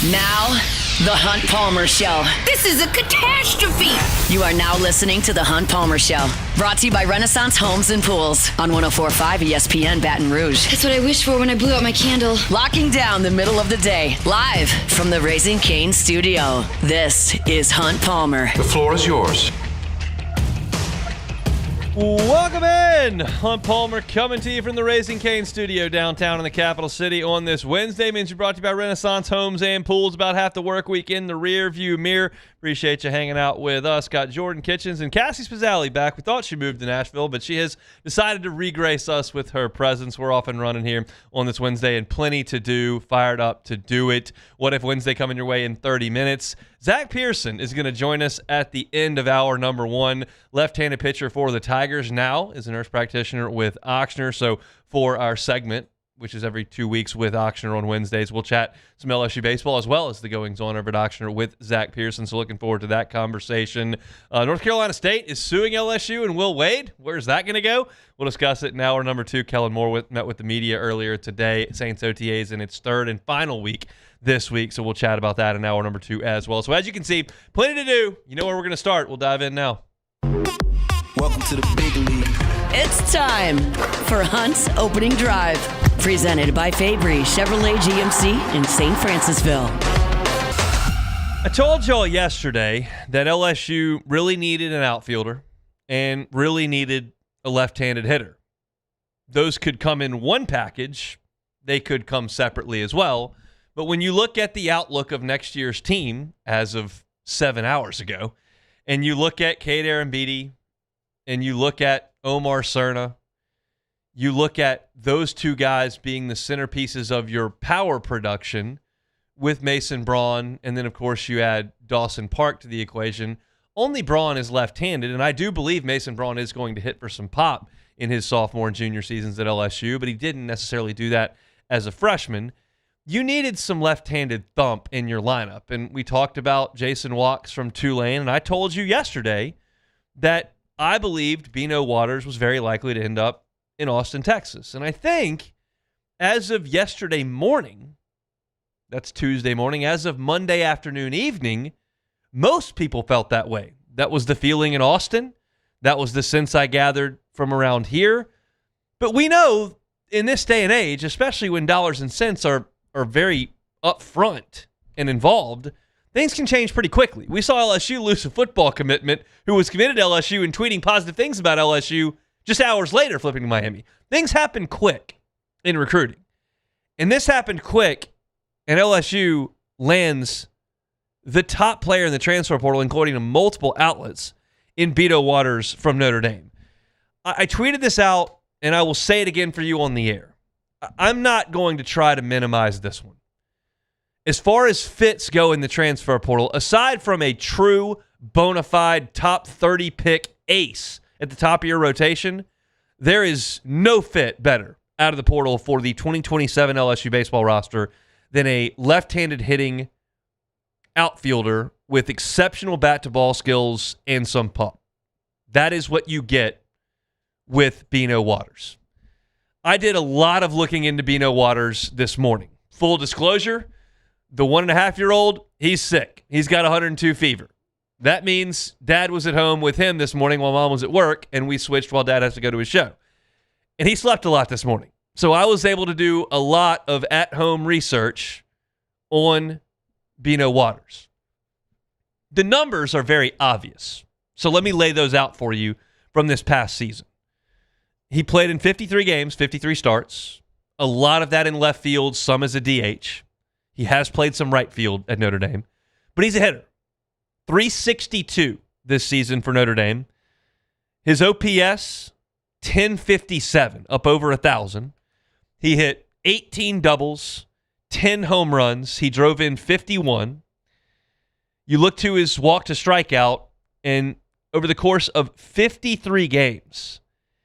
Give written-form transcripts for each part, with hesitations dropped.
Now, The Hunt Palmer Show. This is a catastrophe. You are now listening to The Hunt Palmer Show. Brought to you by Renaissance Homes and Pools on 104.5 ESPN Baton Rouge. That's what I wished for when I blew out my candle. Locking down the middle of the day. Live from the Raising Cane studio. This is Hunt Palmer. The floor is yours. Welcome in! Hunt Palmer coming to you from the Raising Cane studio downtown in the capital city on this Wednesday. Means you're brought to you by Renaissance Homes and Pools. About half the work week in the rear view mirror. Appreciate you hanging out with us. Got Jordan Kitchens and Cassie Spazzali back. We thought she moved to Nashville, but she has decided to regrace us with her presence. We're off and running here on this Wednesday and plenty to do. Fired up to do it. What If Wednesday coming your way in 30 minutes. Zach Pearson is going to join us at the end of hour number one. Left-handed pitcher for the Tigers now is a nurse practitioner with Ochsner. So for our segment, which is every 2 weeks with Ochsner on Wednesdays, we'll chat some LSU baseball as well as the goings-on over at Ochsner with Zach Pearson. So looking forward to that conversation. North Carolina State is suing LSU and Will Wade. Where's that going to go? We'll discuss it in hour number two. Kellen Moore met with the media earlier today. Saints OTAs in its third and final week this week, so we'll chat about that in hour number two as well. So as you can see, plenty to do. You know where we're going to start. We'll dive in now. Welcome to the big league. It's time for Hunt's Opening Drive. Presented by Fabry Chevrolet GMC in St. Francisville. I told y'all yesterday that LSU really needed an outfielder and really needed a left-handed hitter. Those could come in one package. They could come separately as well. But when you look at the outlook of next year's team as of 7 hours ago, and you look at Cade Arambidi, and you look at Omar Cerna, you look at those two guys being the centerpieces of your power production with Mason Braun, and then, of course, you add Dawson Park to the equation. Only Braun is left-handed, and I do believe Mason Braun is going to hit for some pop in his sophomore and junior seasons at LSU, but he didn't necessarily do that as a freshman. You needed some left-handed thump in your lineup, and we talked about Jason Walks from Tulane, and I told you yesterday that I believed Bino Waters was very likely to end up in Austin, Texas. And I think as of yesterday morning, that's Tuesday morning, as of Monday afternoon, evening, most people felt that way. That was the feeling in Austin. That was the sense I gathered from around here. But we know in this day and age, especially when dollars and cents are very upfront and involved, things can change pretty quickly. We saw LSU lose a football commitment who was committed to LSU and tweeting positive things about LSU just hours later flipping to Miami. Things happen quick in recruiting. And this happened quick, and LSU lands the top player in the transfer portal, according to multiple outlets, in Bino Waters from Notre Dame. I tweeted this out, and I will say it again for you on the air. I'm not going to try to minimize this one. As far as fits go in the transfer portal, aside from a true, bona fide top 30 pick ace at the top of your rotation, there is no fit better out of the portal for the 2027 LSU baseball roster than a left-handed hitting outfielder with exceptional bat-to-ball skills and some pop. That is what you get with Bino Waters. I did a lot of looking into Bino Waters this morning. Full disclosure, the 1.5-year-old, he's sick. He's got 102 fever. That means Dad was at home with him this morning while Mom was at work, and we switched while Dad has to go to his show. And he slept a lot this morning. So I was able to do a lot of at-home research on Bino Waters. The numbers are very obvious. So let me lay those out for you from this past season. He played in 53 games, 53 starts, a lot of that in left field, some as a DH. He has played some right field at Notre Dame, but he's a hitter. 362 this season for Notre Dame. His OPS, 1057, up over 1,000. He hit 18 doubles, 10 home runs. He drove in 51. You look to his walk to strikeout, and over the course of 53 games,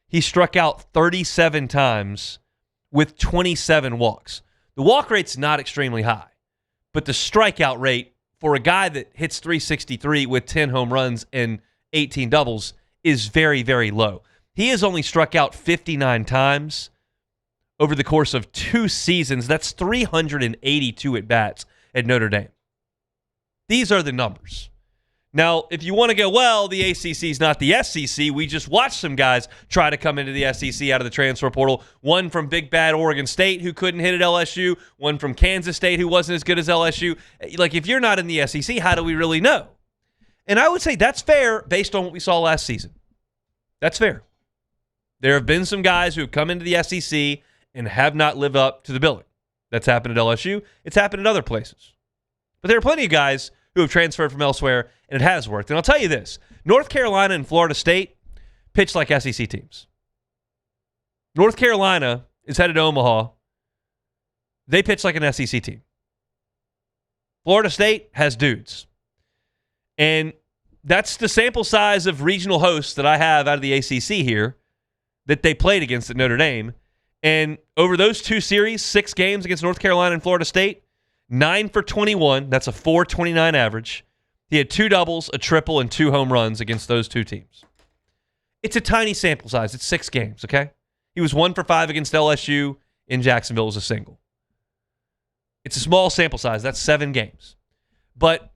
he struck out 37 times with 27 walks. The walk rate's not extremely high, but the strikeout rate for a guy that hits 363 with 10 home runs and 18 doubles is very, very low. He has only struck out 59 times over the course of 2 seasons. That's 382 at-bats at Notre Dame. These are the numbers. Now, if you want to go, well, the ACC is not the SEC, we just watched some guys try to come into the SEC out of the transfer portal. One from big bad Oregon State who couldn't hit at LSU. One from Kansas State who wasn't as good as LSU. Like, if you're not in the SEC, how do we really know? And I would say that's fair based on what we saw last season. That's fair. There have been some guys who have come into the SEC and have not lived up to the billing. That's happened at LSU. It's happened at other places. But there are plenty of guys who have transferred from elsewhere, and it has worked. And I'll tell you this, North Carolina and Florida State pitch like SEC teams. North Carolina is headed to Omaha. They pitch like an SEC team. Florida State has dudes. And that's the sample size of regional hosts that I have out of the ACC here that they played against at Notre Dame. And over those two series, 6 games against North Carolina and Florida State, 9 for 21. That's a 4.29 average. He had 2 doubles, a triple, and 2 home runs against those two teams. It's a tiny sample size. It's 6 games, okay? He was 1 for 5 against LSU in Jacksonville as a single. It's a small sample size. That's 7 games. But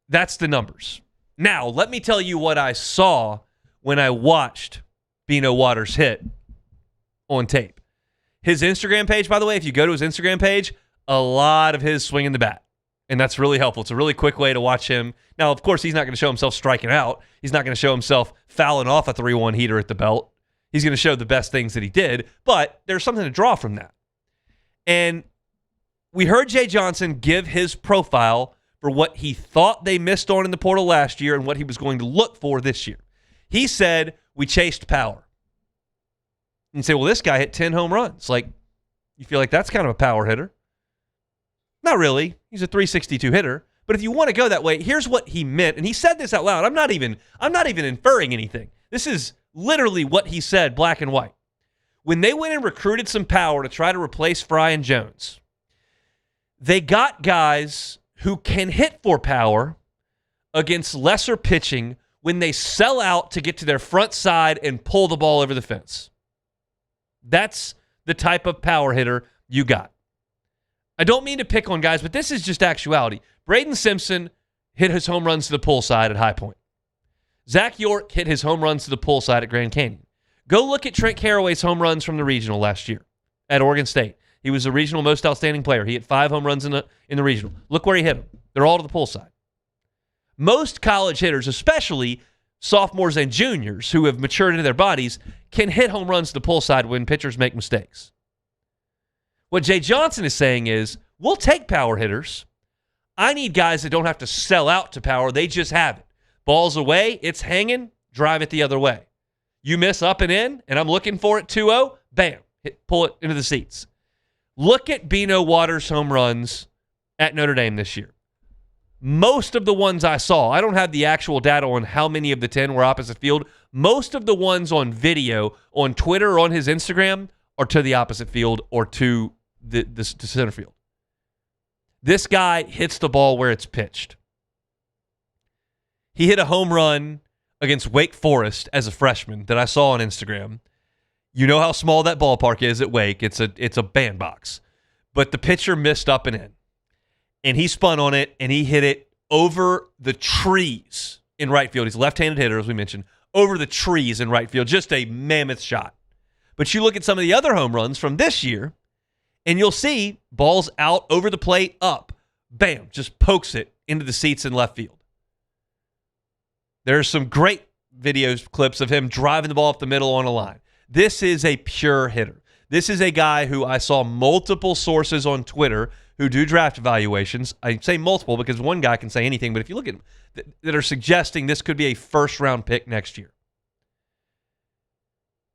that's the numbers. Now, let me tell you what I saw when I watched Bino Waters hit on tape. His Instagram page, by the way, if you go to his Instagram page, a lot of his swinging the bat. And that's really helpful. It's a really quick way to watch him. Now, of course, he's not going to show himself striking out. He's not going to show himself fouling off a 3-1 heater at the belt. He's going to show the best things that he did. But there's something to draw from that. And we heard Jay Johnson give his profile for what he thought they missed on in the portal last year and what he was going to look for this year. He said, we chased power. And you say, well, this guy hit 10 home runs. Like, you feel like that's kind of a power hitter. Not really. He's a 362 hitter. But if you want to go that way, here's what he meant. And he said this out loud. I'm not even inferring anything. This is literally what he said, black and white. When they went and recruited some power to try to replace Fry and Jones, they got guys who can hit for power against lesser pitching when they sell out to get to their front side and pull the ball over the fence. That's the type of power hitter you got. I don't mean to pick on guys, but this is just actuality. Braden Simpson hit his home runs to the pull side at High Point. Zach York hit his home runs to the pull side at Grand Canyon. Go look at Trent Carraway's home runs from the regional last year at Oregon State. He was the regional most outstanding player. He hit 5 home runs in the regional. Look where he hit them. They're all to the pull side. Most college hitters, especially sophomores and juniors who have matured into their bodies, can hit home runs to the pull side when pitchers make mistakes. What Jay Johnson is saying is, we'll take power hitters. I need guys that don't have to sell out to power. They just have it. Ball's away, it's hanging, drive it the other way. You miss up and in, and I'm looking for it 2-0, bam, pull it into the seats. Look at Bino Waters' home runs at Notre Dame this year. Most of the ones I saw, I don't have the actual data on how many of the 10 were opposite field. Most of the ones on video, on Twitter or on his Instagram, are to the opposite field or to the center field. This guy hits the ball where it's pitched. He hit a home run against Wake Forest as a freshman that I saw on Instagram. You know how small that ballpark is at Wake. It's a bandbox. But the pitcher missed up and in. And he spun on it, and he hit it over the trees in right field. He's a left-handed hitter, as we mentioned, over the trees in right field. Just a mammoth shot. But you look at some of the other home runs from this year, and you'll see balls out over the plate, up. Bam, just pokes it into the seats in left field. There's some great videos, clips of him driving the ball up the middle on a line. This is a pure hitter. This is a guy who I saw multiple sources on Twitter who do draft evaluations. I say multiple because one guy can say anything, but if you look at them, that are suggesting this could be a first-round pick next year.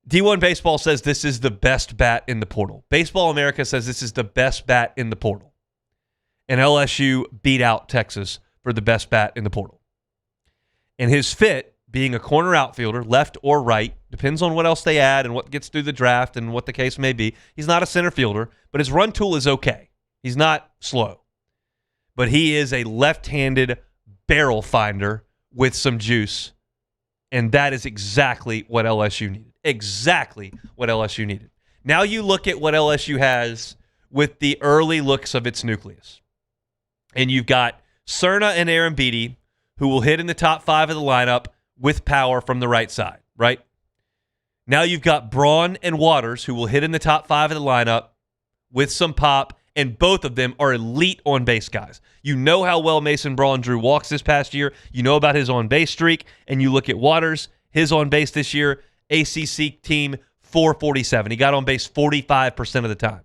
D1 Baseball says this is the best bat in the portal. Baseball America says this is the best bat in the portal. And LSU beat out Texas for the best bat in the portal. And his fit, being a corner outfielder, left or right, depends on what else they add and what gets through the draft and what the case may be. He's not a center fielder, but his run tool is okay. He's not slow. But he is a left-handed barrel finder with some juice. And that is exactly what LSU needed. Exactly what LSU needed. Now you look at what LSU has with the early looks of its nucleus. And you've got Cerna and Aaron Beatty, who will hit in the top 5 of the lineup with power from the right side, right? Now you've got Braun and Waters, who will hit in the top 5 of the lineup with some pop, and both of them are elite on-base guys. You know how well Mason Braun drew walks this past year. You know about his on-base streak, and you look at Waters, his on-base this year, ACC team 447. He got on base 45% of the time.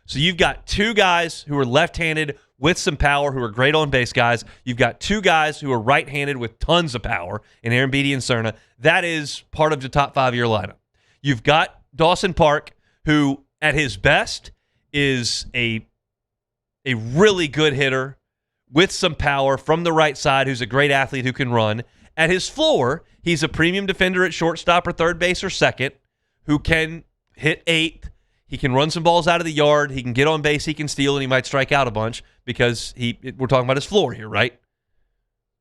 So you've got two guys who are left-handed with some power, who are great on-base guys. You've got two guys who are right-handed with tons of power in Aaron Beatty and Cerna. That is part of the top 5 of your lineup. You've got Dawson Park, who at his best is a really good hitter with some power from the right side, who's a great athlete who can run. At his floor, he's a premium defender at shortstop or third base or second who can hit eighth. He can run some balls out of the yard. He can get on base. He can steal, and he might strike out a bunch because we're talking about his floor here, right?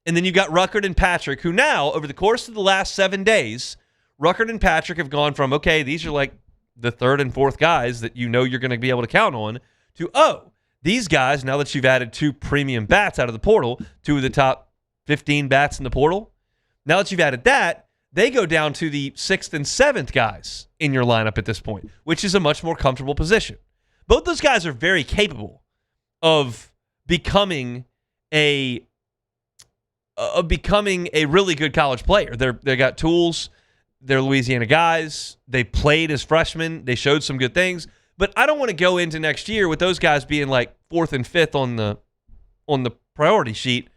And then you've got Ruckert and Patrick, who now, over the course of the last 7 days, Ruckert and Patrick have gone from, okay, these are like the third and fourth guys that you know you're going to be able to count on, to, oh, these guys, now that you've added 2 premium bats out of the portal, 2 of the top 15 bats in the portal, now that you've added that, they go down to the 6th and 7th guys in your lineup at this point, which is a much more comfortable position. Both those guys are very capable of becoming a really good college player. They got tools. They're Louisiana guys. They played as freshmen. They showed some good things. But I don't want to go into next year with those guys being like 4th and 5th on the priority sheet.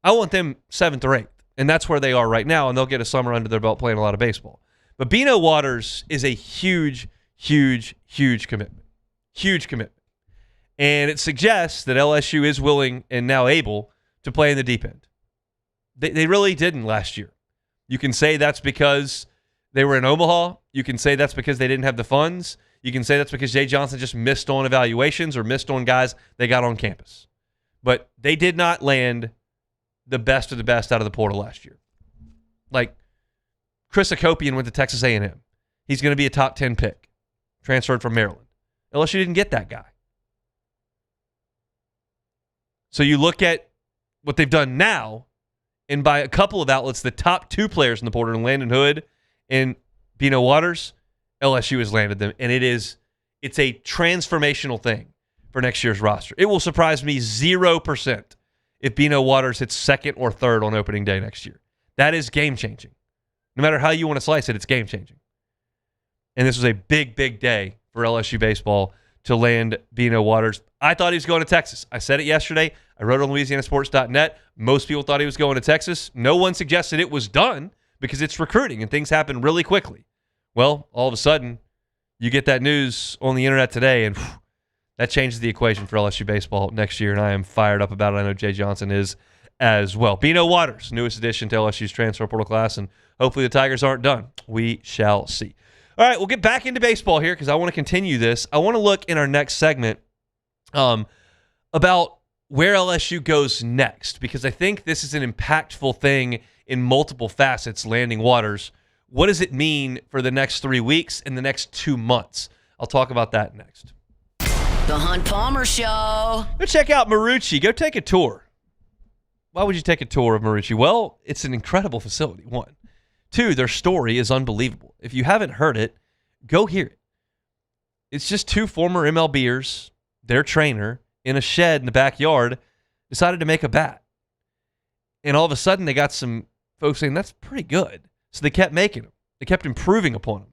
I want them 7th or 8th. And that's where they are right now, and they'll get a summer under their belt playing a lot of baseball. But Bino Waters is a huge, huge, huge commitment. Huge commitment. And it suggests that LSU is willing and now able to play in the deep end. They really didn't last year. You can say that's because they were in Omaha. You can say that's because they didn't have the funds. You can say that's because Jay Johnson just missed on evaluations or missed on guys they got on campus. But they did not land the best of the best out of the portal last year. Like, Chris Akopian went to Texas A&M. He's going to be a top 10 pick, transferred from Maryland. LSU didn't get that guy. So you look at what they've done now, and by a couple of outlets, the top 2 players in the portal, Landon Hood and Bino Waters, LSU has landed them, and it's a transformational thing for next year's roster. It will surprise me 0% if Bino Waters hits 2nd or 3rd on opening day next year. That is game-changing. No matter how you want to slice it, it's game-changing. And this was a big, big day for LSU baseball to land Bino Waters. I thought he was going to Texas. I said it yesterday. I wrote it on LouisianaSports.net. Most people thought he was going to Texas. No one suggested it was done because it's recruiting and things happen really quickly. Well, all of a sudden, you get that news on the internet today, and that changes the equation for LSU baseball next year, and I am fired up about it. I know Jay Johnson is as well. Bino Waters, newest addition to LSU's transfer portal class, and hopefully the Tigers aren't done. We shall see. All right, we'll get back into baseball here because I want to continue this. I want to look in our next segment about where LSU goes next, because I think this is an impactful thing in multiple facets, landing Waters. What does it mean for the next 3 weeks and the next 2 months? I'll talk about that next. The Hunt Palmer Show. Go check out Marucci. Go take a tour. Why would you take a tour of Marucci? Well, it's an incredible facility, 1. 2, their story is unbelievable. If you haven't heard it, go hear it. It's just 2 former MLBers, their trainer, in a shed in the backyard, decided to make a bat. And all of a sudden, they got some folks saying, that's pretty good. So they kept making them. They kept improving upon them.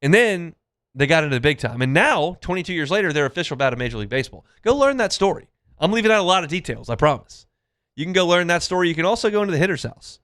And then they got into the big time. And now, 22 years later, they're official bat of Major League Baseball. Go learn that story. I'm leaving out a lot of details, I promise. You can go learn that story. You can also go into the hitter's house.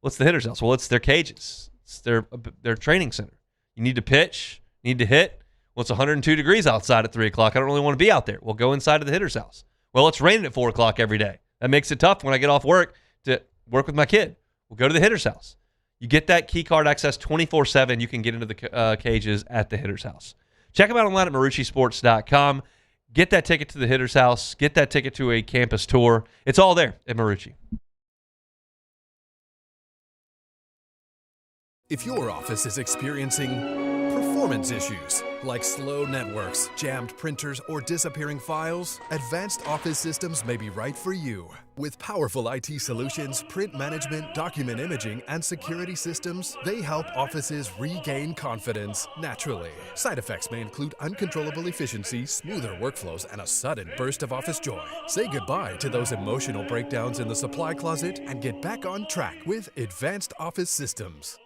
What's the hitter's house? Well, it's their cages. It's their training center. You need to pitch, need to hit. Well, it's 102 degrees outside at 3 o'clock. I don't really want to be out there. Well, go inside of the hitter's house. Well, it's raining at 4 o'clock every day. That makes it tough when I get off work to work with my kid. We'll go to the hitter's house. You get that key card access 24/7. You can get into the cages at the hitter's house. Check them out online at MarucciSports.com. Get that ticket to the hitter's house. Get that ticket to a campus tour. It's all there at Marucci. If your office is experiencing performance performance issues like slow networks, jammed printers, or disappearing files, Advanced Office Systems may be right for you. With powerful IT solutions, print management, document imaging, and security systems, they help offices regain confidence naturally. Side effects may include uncontrollable efficiency, smoother workflows, and a sudden burst of office joy. Say goodbye to those emotional breakdowns in the supply closet and get back on track with Advanced Office Systems.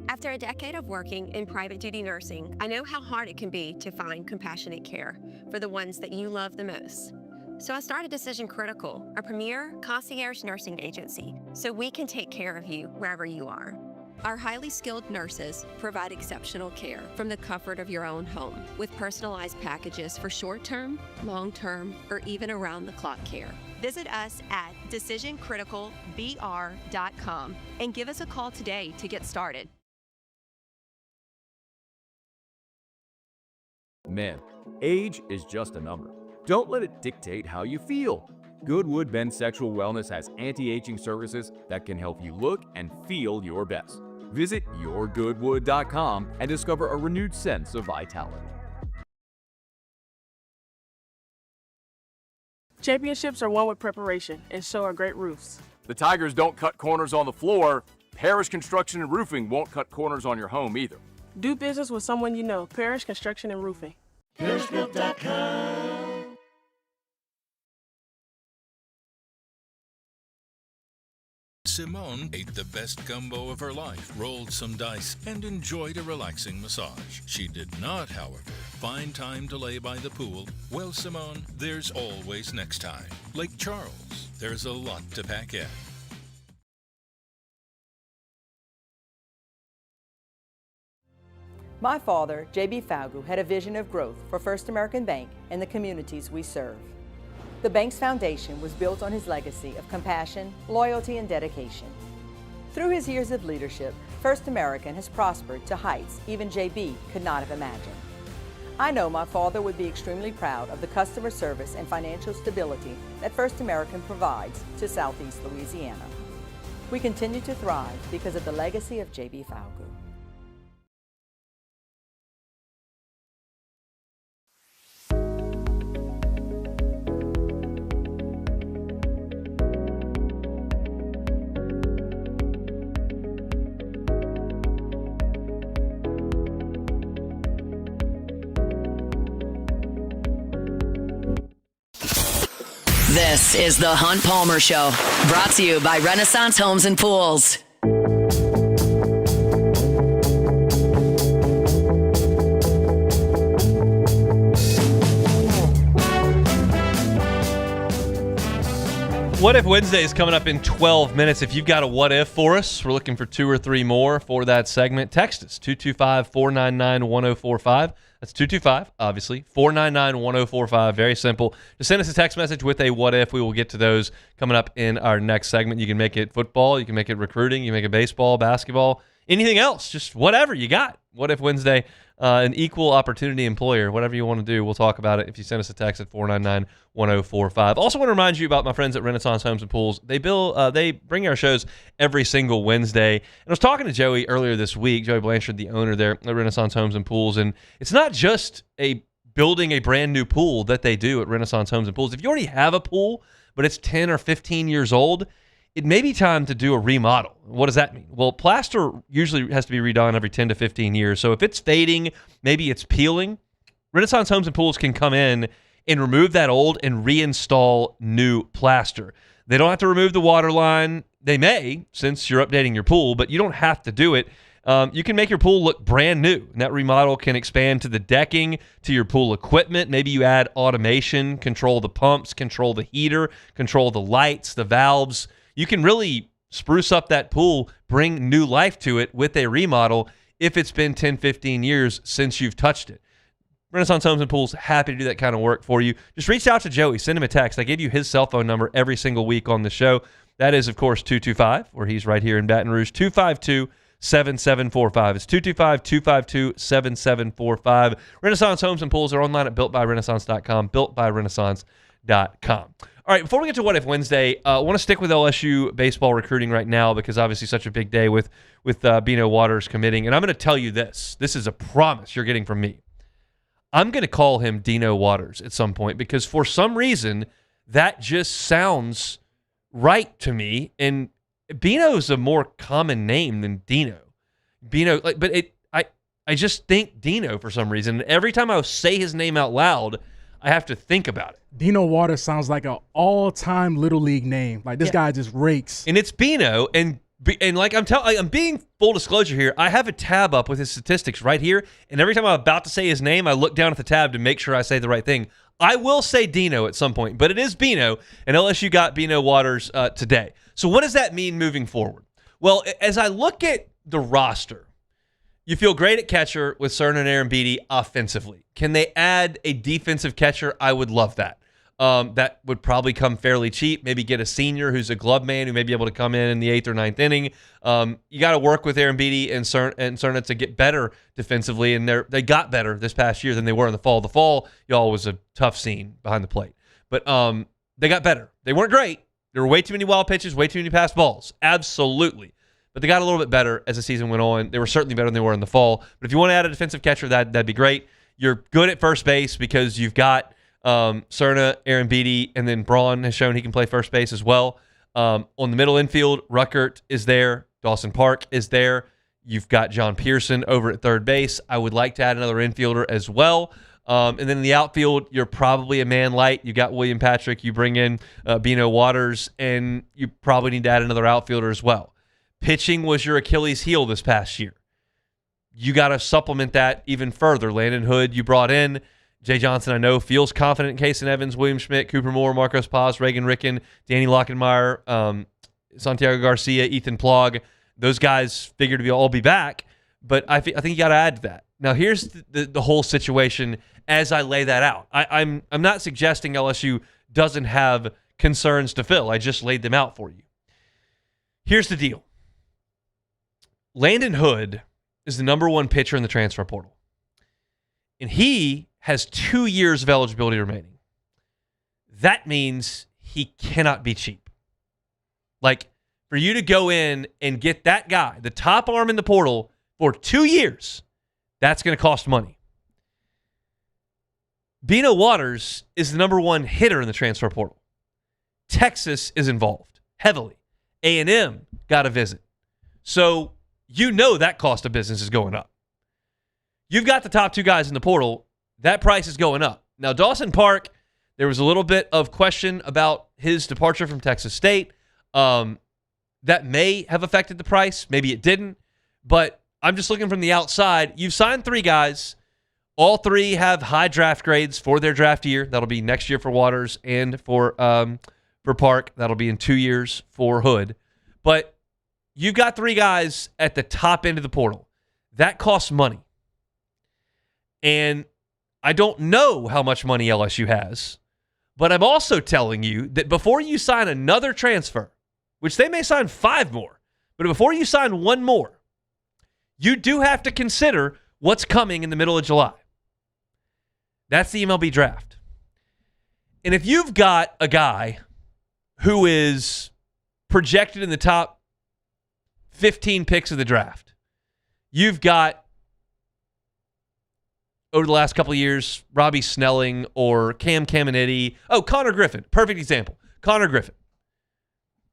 After a decade of working in private duty nursing, I know how hard it can be to find compassionate care for the ones that you love the most. So I started Decision Critical, a premier concierge nursing agency, so we can take care of you wherever you are. Our highly skilled nurses provide exceptional care from the comfort of your own home with personalized packages for short-term, long-term, or even around-the-clock care. Visit us at decisioncriticalbr.com and give us a call today to get started. Men, age is just a number. Don't let it dictate how you feel. Goodwood Men's Sexual Wellness has anti-aging services that can help you look and feel your best. Visit yourgoodwood.com and discover a renewed sense of vitality. Championships are won with preparation, and so are great roofs. The Tigers don't cut corners on the floor. Parish Construction and Roofing won't cut corners on your home either. Do business with someone you know. Parish Construction and Roofing. ParishBuilt.com. Simone ate the best gumbo of her life, rolled some dice, and enjoyed a relaxing massage. She did not, however, find time to lay by the pool. Well, Simone, there's always next time. Lake Charles, there's a lot to pack in. My father, J.B. Falgu, had a vision of growth for First American Bank and the communities we serve. The bank's foundation was built on his legacy of compassion, loyalty, and dedication. Through his years of leadership, First American has prospered to heights even J.B. could not have imagined. I know my father would be extremely proud of the customer service and financial stability that First American provides to Southeast Louisiana. We continue to thrive because of the legacy of J.B. Falgu. This is the Hunt Palmer Show, brought to you by Renaissance Homes and Pools. What If Wednesday is coming up in 12 minutes. If you've got a what if for us, we're looking for 2 or 3 more for that segment. Text us, 225-499-1045. That's 225, obviously, 499-1045. Very simple. Just send us a text message with a what if. We will get to those coming up in our next segment. You can make it football. You can make it recruiting. You can make it baseball, basketball, anything else. Just whatever you got. What If Wednesday, an equal opportunity employer, whatever you want to do, we'll talk about it if you send us a text at 499-1045. Also want to remind you about my friends at Renaissance Homes and Pools. They bring our shows every single Wednesday. And I was talking to Joey earlier this week, Joey Blanchard, the owner there at Renaissance Homes and Pools, and it's not just building a brand new pool that they do at Renaissance Homes and Pools. If you already have a pool, but it's 10 or 15 years old, it may be time to do a remodel. What does that mean? Well, plaster usually has to be redone every 10 to 15 years. So if it's fading, maybe it's peeling, Renaissance Homes and Pools can come in and remove that old and reinstall new plaster. They don't have to remove the water line. They may, since you're updating your pool, but you don't have to do it. You can make your pool look brand new, and that remodel can expand to the decking, to your pool equipment. Maybe you add automation, control the pumps, control the heater, control the lights, the valves. You can really spruce up that pool, bring new life to it with a remodel if it's been 10, 15 years since you've touched it. Renaissance Homes and Pools, happy to do that kind of work for you. Just reach out to Joey. Send him a text. I give you his cell phone number every single week on the show. That is, of course, 225, where he's right here in Baton Rouge, 252-7745. It's 225-252-7745. Renaissance Homes and Pools are online at builtbyrenaissance.com, builtbyrenaissance.com. All right, before we get to What If Wednesday, I want to stick with LSU baseball recruiting right now because obviously such a big day with Bino Waters committing. And I'm going to tell you this. This is a promise you're getting from me. I'm going to call him Dino Waters at some point because for some reason that just sounds right to me. And Bino's a more common name than Dino. Bino, but I just think Dino for some reason. Every time I say his name out loud, I have to think about it. Dino Waters sounds like an all-time Little League name. Like, this guy just rakes. And it's Bino, and like I'm being full disclosure here. I have a tab up with his statistics right here, and every time I'm about to say his name, I look down at the tab to make sure I say the right thing. I will say Dino at some point, but it is Bino, and LSU got Bino Waters today. So what does that mean moving forward? Well, as I look at the roster, you feel great at catcher with Cerna and Aaron Beatty offensively. Can they add a defensive catcher? I would love that. That would probably come fairly cheap. Maybe get a senior who's a glove man who may be able to come in the 8th or 9th inning. You got to work with Aaron Beatty and Cerna to get better defensively, and they got better this past year than they were in the fall. The fall, y'all, was a tough scene behind the plate. But they got better. They weren't great. There were way too many wild pitches, way too many passed balls. Absolutely. But they got a little bit better as the season went on. They were certainly better than they were in the fall. But if you want to add a defensive catcher, that'd be great. You're good at first base because you've got Cerna, Aaron Beatty, and then Braun has shown he can play first base as well. On the middle infield, Ruckert is there. Dawson Park is there. You've got John Pearson over at third base. I would like to add another infielder as well. And then in the outfield, you're probably a man light. You got William Patrick. You bring in Bino Waters, and you probably need to add another outfielder as well. Pitching was your Achilles heel this past year. You got to supplement that even further. Landon Hood, you brought in. Jay Johnson, I know, feels confident in Kason Evans, William Schmidt, Cooper Moore, Marcos Paz, Reagan Ricken, Danny Lockenmeyer, Santiago Garcia, Ethan Plog. Those guys figure to all be back, but I think you got to add to that. Now, here's the whole situation as I lay that out. I'm not suggesting LSU doesn't have concerns to fill. I just laid them out for you. Here's the deal. Landon Hood is the number one pitcher in the transfer portal. And he has 2 years of eligibility remaining. That means he cannot be cheap. Like, for you to go in and get that guy, the top arm in the portal, for 2 years, that's going to cost money. Bino Waters is the number one hitter in the transfer portal. Texas is involved heavily. A&M got a visit. So you know that cost of business is going up. You've got the top two guys in the portal. That price is going up. Now, Dawson Park, there was a little bit of question about his departure from Texas State. That may have affected the price. Maybe it didn't. But I'm just looking from the outside. You've signed 3 guys. All 3 have high draft grades for their draft year. That'll be next year for Waters and for Park. That'll be in 2 years for Hood. But you've got 3 guys at the top end of the portal. That costs money. And I don't know how much money LSU has, but I'm also telling you that before you sign another transfer, which they may sign 5 more, but before you sign 1 more, you do have to consider what's coming in the middle of July. That's the MLB draft. And if you've got a guy who is projected in the top 15 picks of the draft, you've got, over the last couple of years, Robbie Snelling or Cam Caminiti. Oh, Connor Griffin. Perfect example. Connor Griffin.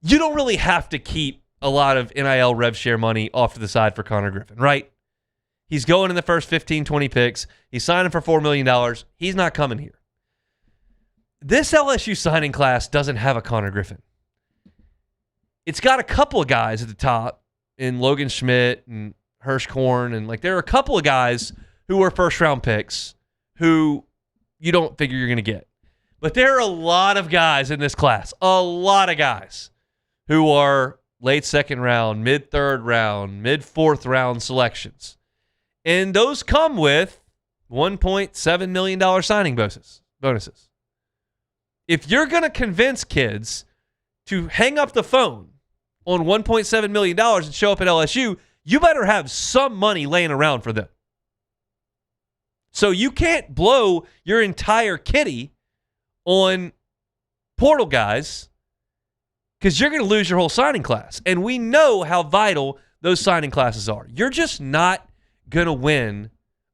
You don't really have to keep a lot of NIL rev share money off to the side for Connor Griffin, right? He's going in the first 15, 20 picks. He's signing for $4 million. He's not coming here. This LSU signing class doesn't have a Connor Griffin. It's got a couple of guys at the top in Logan Schmidt and Hirschhorn, and there are a couple of guys who are first-round picks who you don't figure you're going to get. But there are a lot of guys in this class, a lot of guys who are late second round, mid-third round, mid-fourth round selections. And those come with $1.7 million signing bonuses. If you're going to convince kids to hang up the phone on $1.7 million and show up at LSU, you better have some money laying around for them. So you can't blow your entire kitty on portal guys because you're going to lose your whole signing class. And we know how vital those signing classes are. You're just not going to win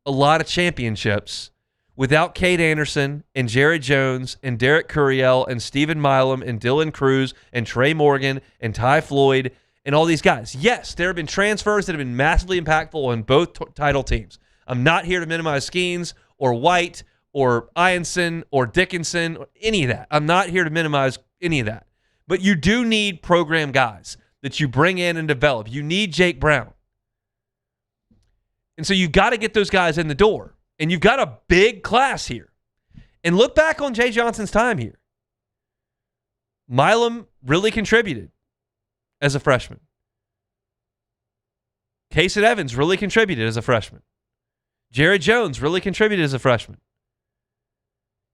a lot of championships without Cade Anderson and Jared Jones and Derek Curiel and Stephen Milam and Dylan Cruz and Trey Morgan and Ty Floyd and all these guys. Yes, there have been transfers that have been massively impactful on both title teams. I'm not here to minimize Skeens or White or Ianson or Dickinson or any of that. I'm not here to minimize any of that. But you do need program guys that you bring in and develop. You need Jake Brown. And so you got to get those guys in the door. And you've got a big class here. And look back on Jay Johnson's time here. Milam really contributed as a freshman. Kasson Evans really contributed as a freshman. Jared Jones really contributed as a freshman.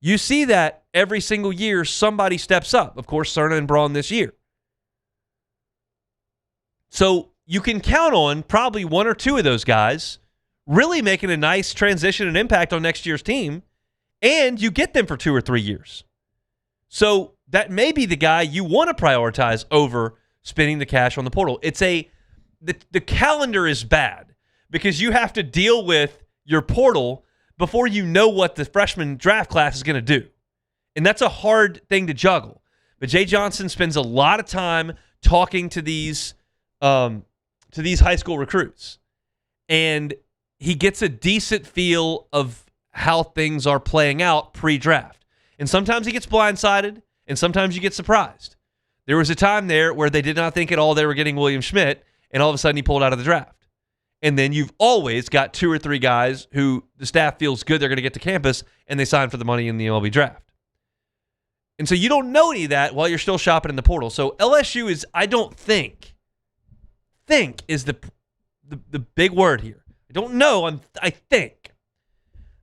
You see that every single year somebody steps up. Of course, Cerna and Braun this year. So you can count on probably one or two of those guys really making a nice transition and impact on next year's team, and you get them for 2 or 3 years. So that may be the guy you want to prioritize over spending the cash on the portal. It's the calendar is bad because you have to deal with your portal before you know what the freshman draft class is going to do. And that's a hard thing to juggle. But Jay Johnson spends a lot of time talking to these high school recruits. And he gets a decent feel of how things are playing out pre-draft. And sometimes he gets blindsided, and sometimes you get surprised. There was a time there where they did not think at all they were getting William Schmidt, and all of a sudden he pulled out of the draft. And then you've always got 2 or 3 guys who the staff feels good they're going to get to campus, and they sign for the money in the MLB draft. And so you don't know any of that while you're still shopping in the portal. So LSU is, I don't think is the big word here. I don't know. I think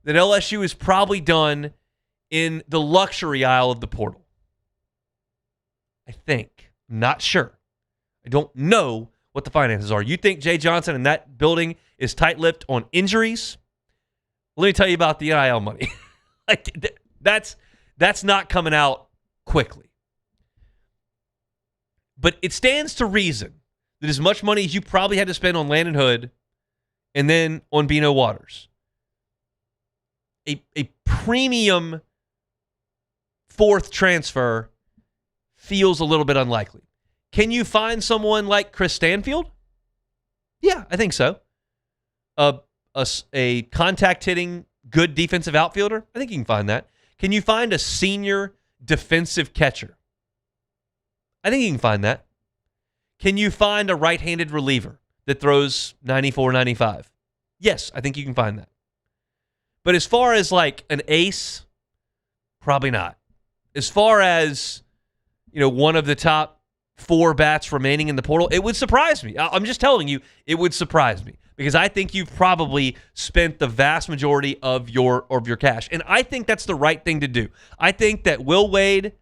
that LSU is probably done in the luxury aisle of the portal. I think. I'm not sure. I don't know what the finances are. You think Jay Johnson and that building is tight-lipped on injuries? Let me tell you about the NIL money. That's not coming out quickly. But it stands to reason that as much money as you probably had to spend on Landon Hood and then on Bino Waters, a premium fourth transfer feels a little bit unlikely. Can you find someone like Chris Stanfield? Yeah, I think so. A contact hitting, good defensive outfielder? I think you can find that. Can you find a senior defensive catcher? I think you can find that. Can you find a right-handed reliever that throws 94, 95? Yes, I think you can find that. But as far as like an ace, probably not. As far as, one of the top 4 bats remaining in the portal, it would surprise me. I'm just telling you, it would surprise me because I think you've probably spent the vast majority of your cash. And I think that's the right thing to do. I think that Will Wade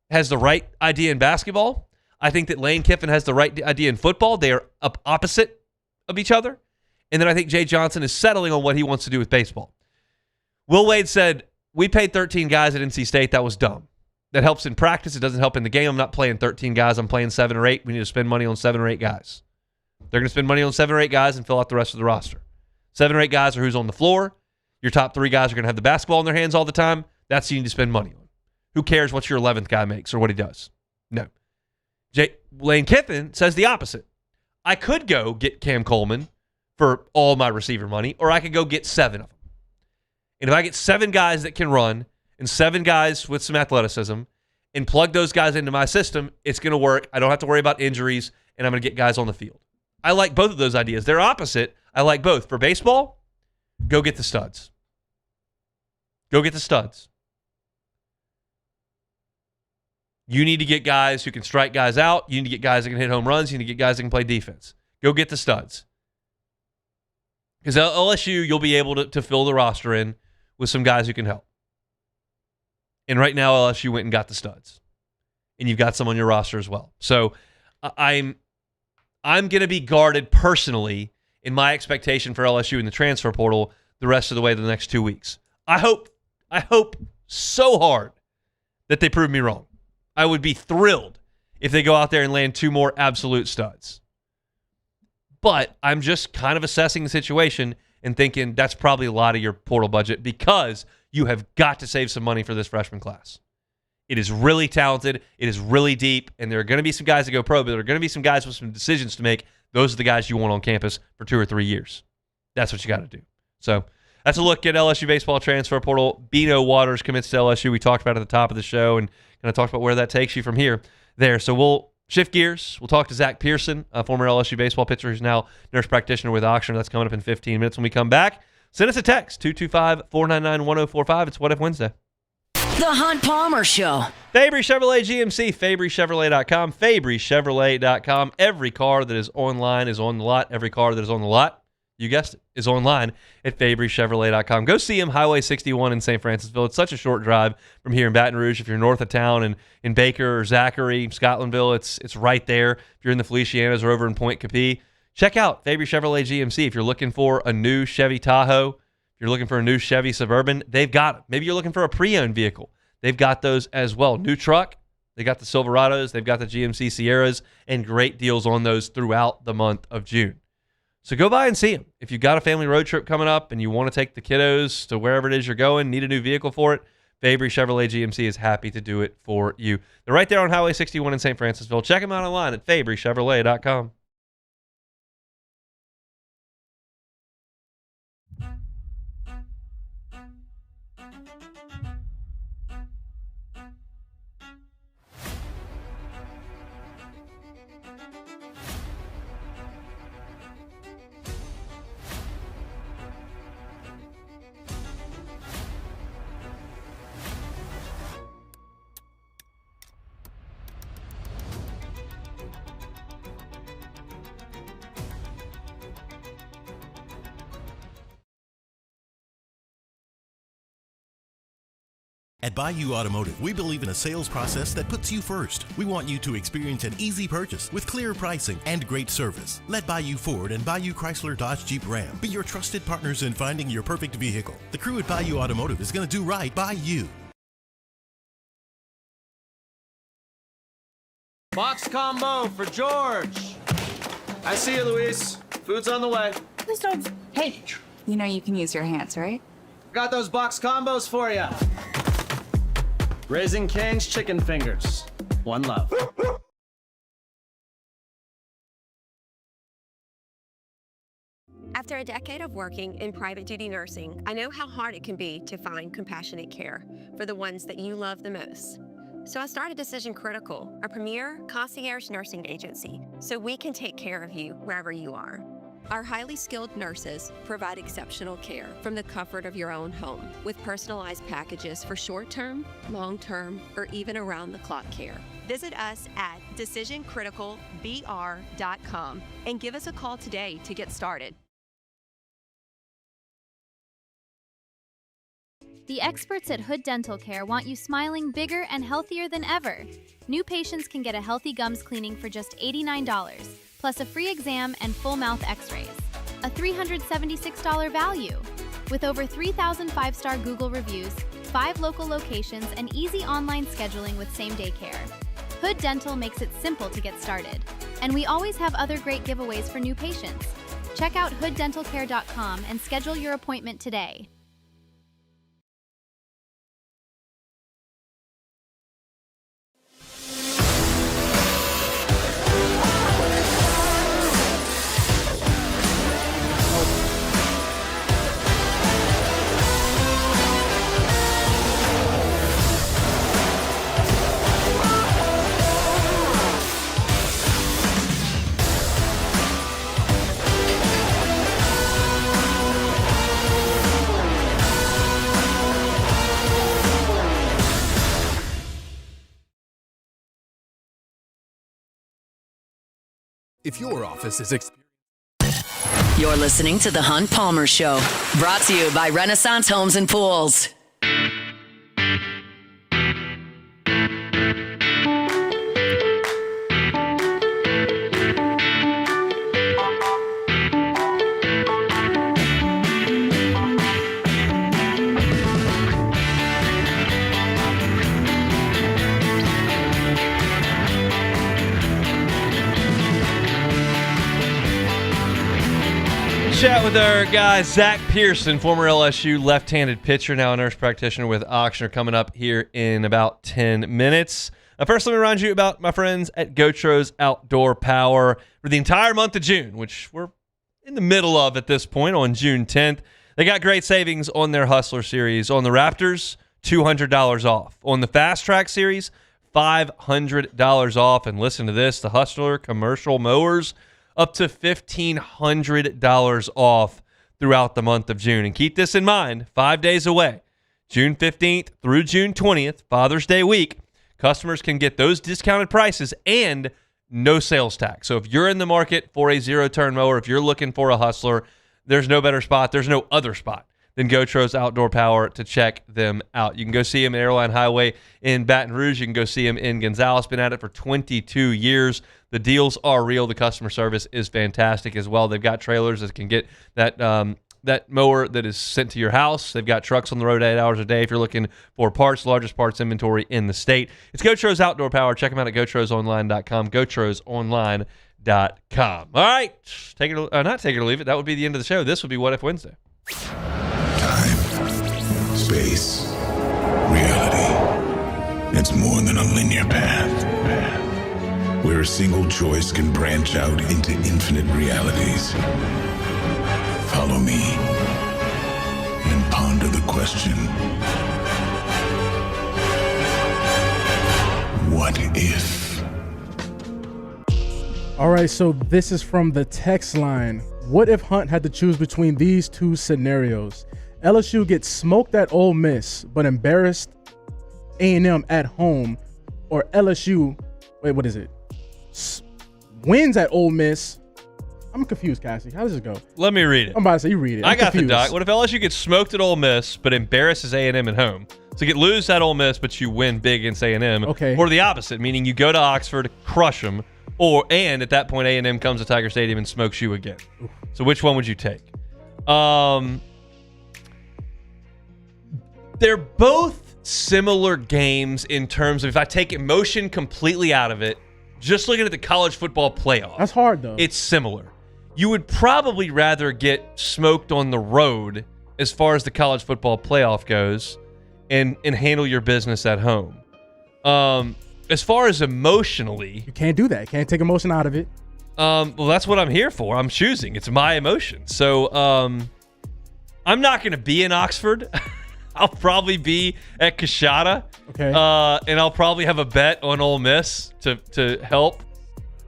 has the right idea in basketball. I think that Lane Kiffin has the right idea in football. They are opposite of each other. And then I think Jay Johnson is settling on what he wants to do with baseball. Will Wade said, we paid 13 guys at NC State. That was dumb. That helps in practice. It doesn't help in the game. I'm not playing 13 guys. I'm playing 7 or 8. We need to spend money on 7 or 8 guys. They're going to spend money on 7 or 8 guys and fill out the rest of the roster. 7 or 8 guys are who's on the floor. Your top 3 guys are going to have the basketball in their hands all the time. That's who you need to spend money on. Who cares what your 11th guy makes or what he does? No. Lane Kiffin says the opposite. I could go get Cam Coleman for all my receiver money, or I could go get 7 of them. And if I get 7 guys that can run and 7 guys with some athleticism and plug those guys into my system, it's going to work. I don't have to worry about injuries, and I'm going to get guys on the field. I like both of those ideas. They're opposite. I like both. For baseball, go get the studs. Go get the studs. You need to get guys who can strike guys out. You need to get guys that can hit home runs. You need to get guys that can play defense. Go get the studs. Because LSU, you'll be able to fill the roster in with some guys who can help. And right now, LSU went and got the studs. And you've got some on your roster as well. So I'm going to be guarded personally in my expectation for LSU in the transfer portal the rest of the way the next 2 weeks. I hope so hard that they prove me wrong. I would be thrilled if they go out there and land 2 more absolute studs. But I'm just kind of assessing the situation and thinking that's probably a lot of your portal budget because you have got to save some money for this freshman class. It is really talented. It is really deep. And there are going to be some guys that go pro, but there are going to be some guys with some decisions to make. Those are the guys you want on campus for 2 or 3 years. That's what you got to do. So that's a look at LSU baseball transfer portal. Bino Waters commits to LSU. We talked about it at the top of the show and kind of talked about where that takes you from here there. So we'll shift gears. We'll talk to Zach Pearson, a former LSU baseball pitcher who's now nurse practitioner with Oxford. That's coming up in 15 minutes when we come back. Send us a text, 225-499-1045. It's What If Wednesday. The Hunt Palmer Show. Fabry Chevrolet GMC, FabryChevrolet.com, FabryChevrolet.com. Every car that is online is on the lot. Every car that is on the lot, you guessed it, is online at FabryChevrolet.com. Go see him, Highway 61 in St. Francisville. It's such a short drive from here in Baton Rouge. If you're north of town and in Baker or Zachary, Scotlandville, it's right there. If you're in the Felicianas or over in Point Capee, check out Fabry Chevrolet GMC. If you're looking for a new Chevy Tahoe, if you're looking for a new Chevy Suburban, they've got it. Maybe you're looking for a pre-owned vehicle. They've got those as well. New truck, they got the Silverados, they've got the GMC Sierras, and great deals on those throughout the month of June. So go by and see them. If you've got a family road trip coming up and you want to take the kiddos to wherever it is you're going, need a new vehicle for it, Fabry Chevrolet GMC is happy to do it for you. They're right there on Highway 61 in St. Francisville. Check them out online at FabryChevrolet.com. At Bayou Automotive, we believe in a sales process that puts you first. We want you to experience an easy purchase with clear pricing and great service. Let Bayou Ford and Bayou Chrysler Dodge Jeep Ram be your trusted partners in finding your perfect vehicle. The crew at Bayou Automotive is going to do right by you. Box combo for George. I see you, Luis. Food's on the way. Please don't. Hey, you know you can use your hands, right? Got those box combos for you. Raising Cane's chicken fingers. One love. After a decade of working in private duty nursing, I know how hard it can be to find compassionate care for the ones that you love the most. So I started Decision Critical, a premier concierge nursing agency, so we can take care of you wherever you are. Our highly skilled nurses provide exceptional care from the comfort of your own home with personalized packages for short-term, long-term, or even around-the-clock care. Visit us at decisioncriticalbr.com and give us a call today to get started. The experts at Hood Dental Care want you smiling bigger and healthier than ever. New patients can get a healthy gums cleaning for just $89, plus a free exam and full mouth x-rays. A $376 value. With over 3,000 five-star Google reviews, 5 local locations, and easy online scheduling with same-day care. Hood Dental makes it simple to get started. And we always have other great giveaways for new patients. Check out hooddentalcare.com and schedule your appointment today. If your office is You're listening to The Hunt Palmer Show, brought to you by Renaissance Homes and Pools. chat with our guy, Zach Pearson, former LSU left-handed pitcher, now a nurse practitioner with Auctioner, coming up here in about 10 minutes. First, let me remind you about my friends at Gotros Outdoor Power. For the entire month of June, which we're in the middle of at this point, on June 10th, they got great savings on their Hustler series. On the Raptors, $200 off. On the Fast Track series, $500 off. And listen to this, the Hustler commercial mowers, up to $1,500 off throughout the month of June. And keep this in mind, 5 days away, June 15th through June 20th, Father's Day week, customers can get those discounted prices and no sales tax. So if you're in the market for a zero-turn mower, if you're looking for a Hustler, there's no better spot, there's no other spot than Gotros Outdoor Power to check them out. You can go see them at Airline Highway in Baton Rouge. You can go see them in Gonzales. Been at it for 22 years. The deals are real. The customer service is fantastic as well. They've got trailers that can get that that mower that is sent to your house. They've got trucks on the road 8 hours a day if you're looking for parts, largest parts inventory in the state. It's Gotros Outdoor Power. Check them out at GotrosOnline.com, GotrosOnline.com. All right, take it, not take it or leave it. That would be the end of the show. This would be What If Wednesday. Space, reality. It's more than a linear path. Where a single choice can branch out into infinite realities. Follow me and ponder the question, what if? All right, so this is from the text line. What if Hunt had to choose between these two scenarios? LSU gets smoked at Ole Miss, but embarrassed A&M at home, or LSU, wins at Ole Miss. I'm confused, Cassie. How does this go? Let me read it. I'm about to say, you read it. I got confused. The doc. What if LSU gets smoked at Ole Miss, but embarrasses A&M at home? So you lose at Ole Miss, but you win big against A&M. Okay. Or the opposite, meaning you go to Oxford, crush them, and at that point A&M comes to Tiger Stadium and smokes you again. Oof. So which one would you take? They're both similar games in terms of, if I take emotion completely out of it, just looking at the college football playoff. That's hard, though. It's similar. You would probably rather get smoked on the road as far as the college football playoff goes and handle your business at home. As far as emotionally... You can't do that. Can't take emotion out of it. Well, that's what I'm here for. I'm choosing. It's my emotion. So I'm not going to be in Oxford. I'll probably be at Coshada. Okay. And I'll probably have a bet on Ole Miss to help.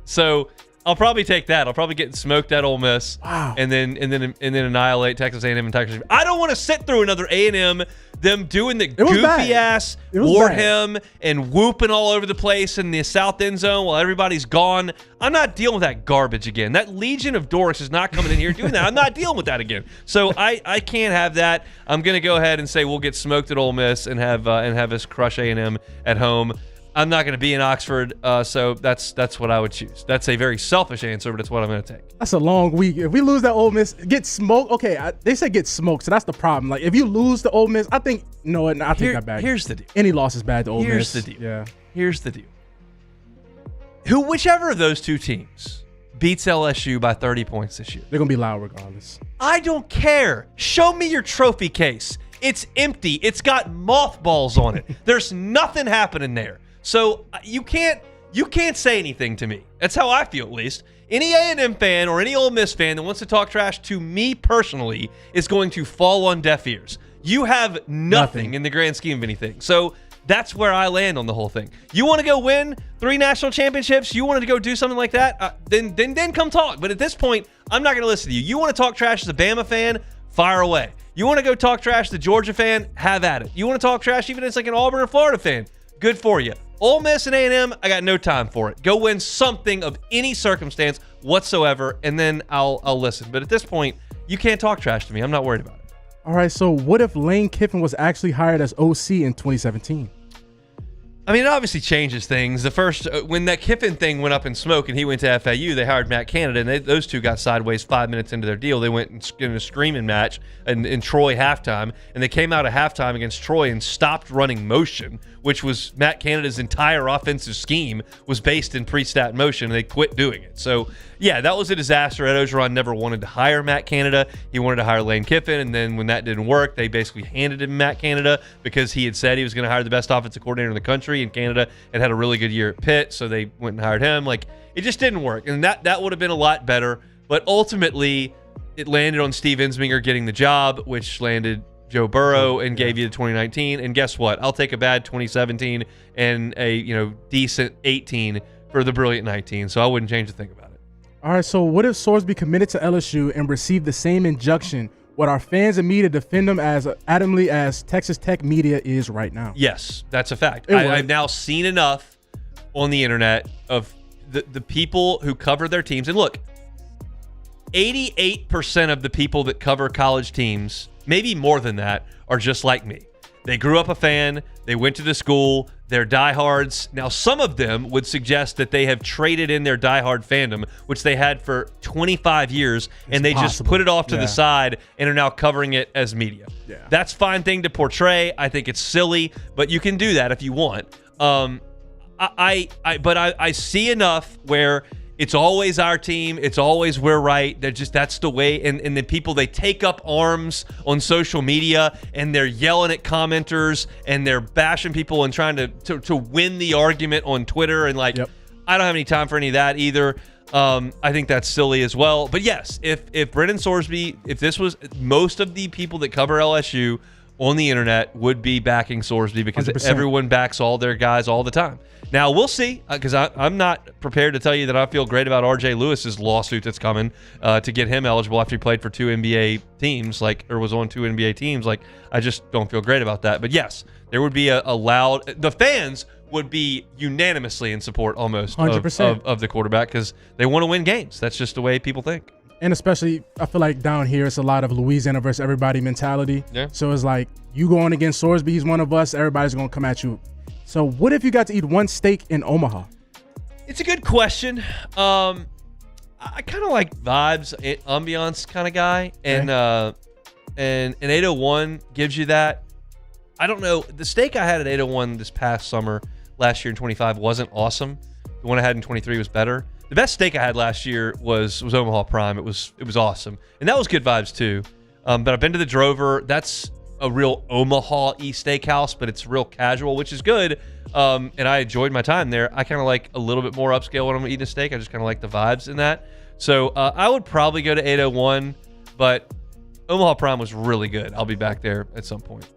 So I'll probably take that. I'll probably get smoked at Ole Miss. Wow. And then annihilate Texas A&M and Texas. I don't want to sit through another A&M, them doing the goofy ass Wardham and whooping all over the place in the south end zone while everybody's gone. I'm not dealing with that garbage again. That legion of dorks is not coming in here doing that. I'm not dealing with that again. So I can't have that. I'm going to go ahead and say we'll get smoked at Ole Miss and have us crush A&M at home. I'm not going to be in Oxford, so that's what I would choose. That's a very selfish answer, but it's what I'm going to take. That's a long week. If we lose that Ole Miss, get smoked. Okay, they said get smoked, so that's the problem. Like, if you lose the Ole Miss, I think I take that back. Here's the deal. Any loss is bad to Ole Miss. Here's the deal. Yeah. Here's the deal. Whichever of those two teams beats LSU by 30 points this year, they're going to be loud regardless. I don't care. Show me your trophy case. It's empty. It's got mothballs on it. There's nothing happening there. So you can't say anything to me. That's how I feel, at least. Any A&M fan or any Ole Miss fan that wants to talk trash to me personally is going to fall on deaf ears. You have nothing in the grand scheme of anything. So that's where I land on the whole thing. You want to go win 3 national championships? You wanted to go do something like that? Then come talk. But at this point, I'm not going to listen to you. You want to talk trash as a Bama fan? Fire away. You want to go talk trash as a Georgia fan? Have at it. You want to talk trash even as like an Auburn or Florida fan? Good for you. Ole Miss and A&M, I got no time for it. Go win something of any circumstance whatsoever, and then I'll listen. But at this point, you can't talk trash to me. I'm not worried about it. All right, so what if Lane Kiffin was actually hired as OC in 2017? I mean, it obviously changes things. The first, when that Kiffin thing went up in smoke and he went to FAU, they hired Matt Canada, and those two got sideways 5 minutes into their deal. They went in a screaming match in Troy halftime, and they came out of halftime against Troy and stopped running motion, which was Matt Canada's entire offensive scheme was based in pre-stat motion, and they quit doing it. So, yeah, that was a disaster. Ed Orgeron never wanted to hire Matt Canada. He wanted to hire Lane Kiffin, and then when that didn't work, they basically handed him Matt Canada because he had said he was going to hire the best offensive coordinator in the country, and Canada had a really good year at Pitt, so they went and hired him. Like, it just didn't work, and that would have been a lot better, but ultimately it landed on Steve Ensminger getting the job, which landed Joe Burrow and gave you the 2019, and guess what? I'll take a bad 2017 and a decent 18 for the brilliant 19, so I wouldn't change a thing about it. All right, so what if Sorsby committed to LSU and received the same injunction? Would our fans and media defend them as adamantly as Texas Tech media is right now? Yes, that's a fact. I've now seen enough on the internet of the people who cover their teams. And look, 88% of the people that cover college teams, maybe more than that, are just like me. They grew up a fan. They went to the school. They're diehards. Now, some of them would suggest that they have traded in their diehard fandom, which they had for 25 years, and they just put it off to the side and are now covering it as media. Yeah. That's a fine thing to portray. I think it's silly, but you can do that if you want. I see enough where it's always our team. It's always we're right. That's the way. And the people, they take up arms on social media and they're yelling at commenters and they're bashing people and trying to win the argument on Twitter. And I don't have any time for any of that either. I think that's silly as well. But yes, if Brennan Sorsby, if this was most of the people that cover LSU on the internet would be backing Sorsby because 100%. Everyone backs all their guys all the time. Now, we'll see, because I'm not prepared to tell you that I feel great about R.J. Lewis's lawsuit that's coming to get him eligible after he played for two NBA teams, or was on two NBA teams. I just don't feel great about that. But yes, there would be a loud – the fans would be unanimously in support almost 100%. Of the quarterback because they want to win games. That's just the way people think. And especially, I feel like down here, it's a lot of Louisiana versus everybody mentality. Yeah. So it's like, you going against Sorsby, he's one of us, everybody's going to come at you. So what if you got to eat one steak in Omaha? It's a good question. I kind of like vibes, ambiance kind of guy. And 801 gives you that. I don't know. The steak I had at 801 this past summer, last year in 25, wasn't awesome. The one I had in 23 was better. The best steak I had last year was Omaha Prime. It was awesome. And that was good vibes too. But I've been to the Drover. That's a real Omaha-y steakhouse, but it's real casual, which is good. And I enjoyed my time there. I kind of like a little bit more upscale when I'm eating a steak. I just kind of like the vibes in that. So I would probably go to 801, but Omaha Prime was really good. I'll be back there at some point.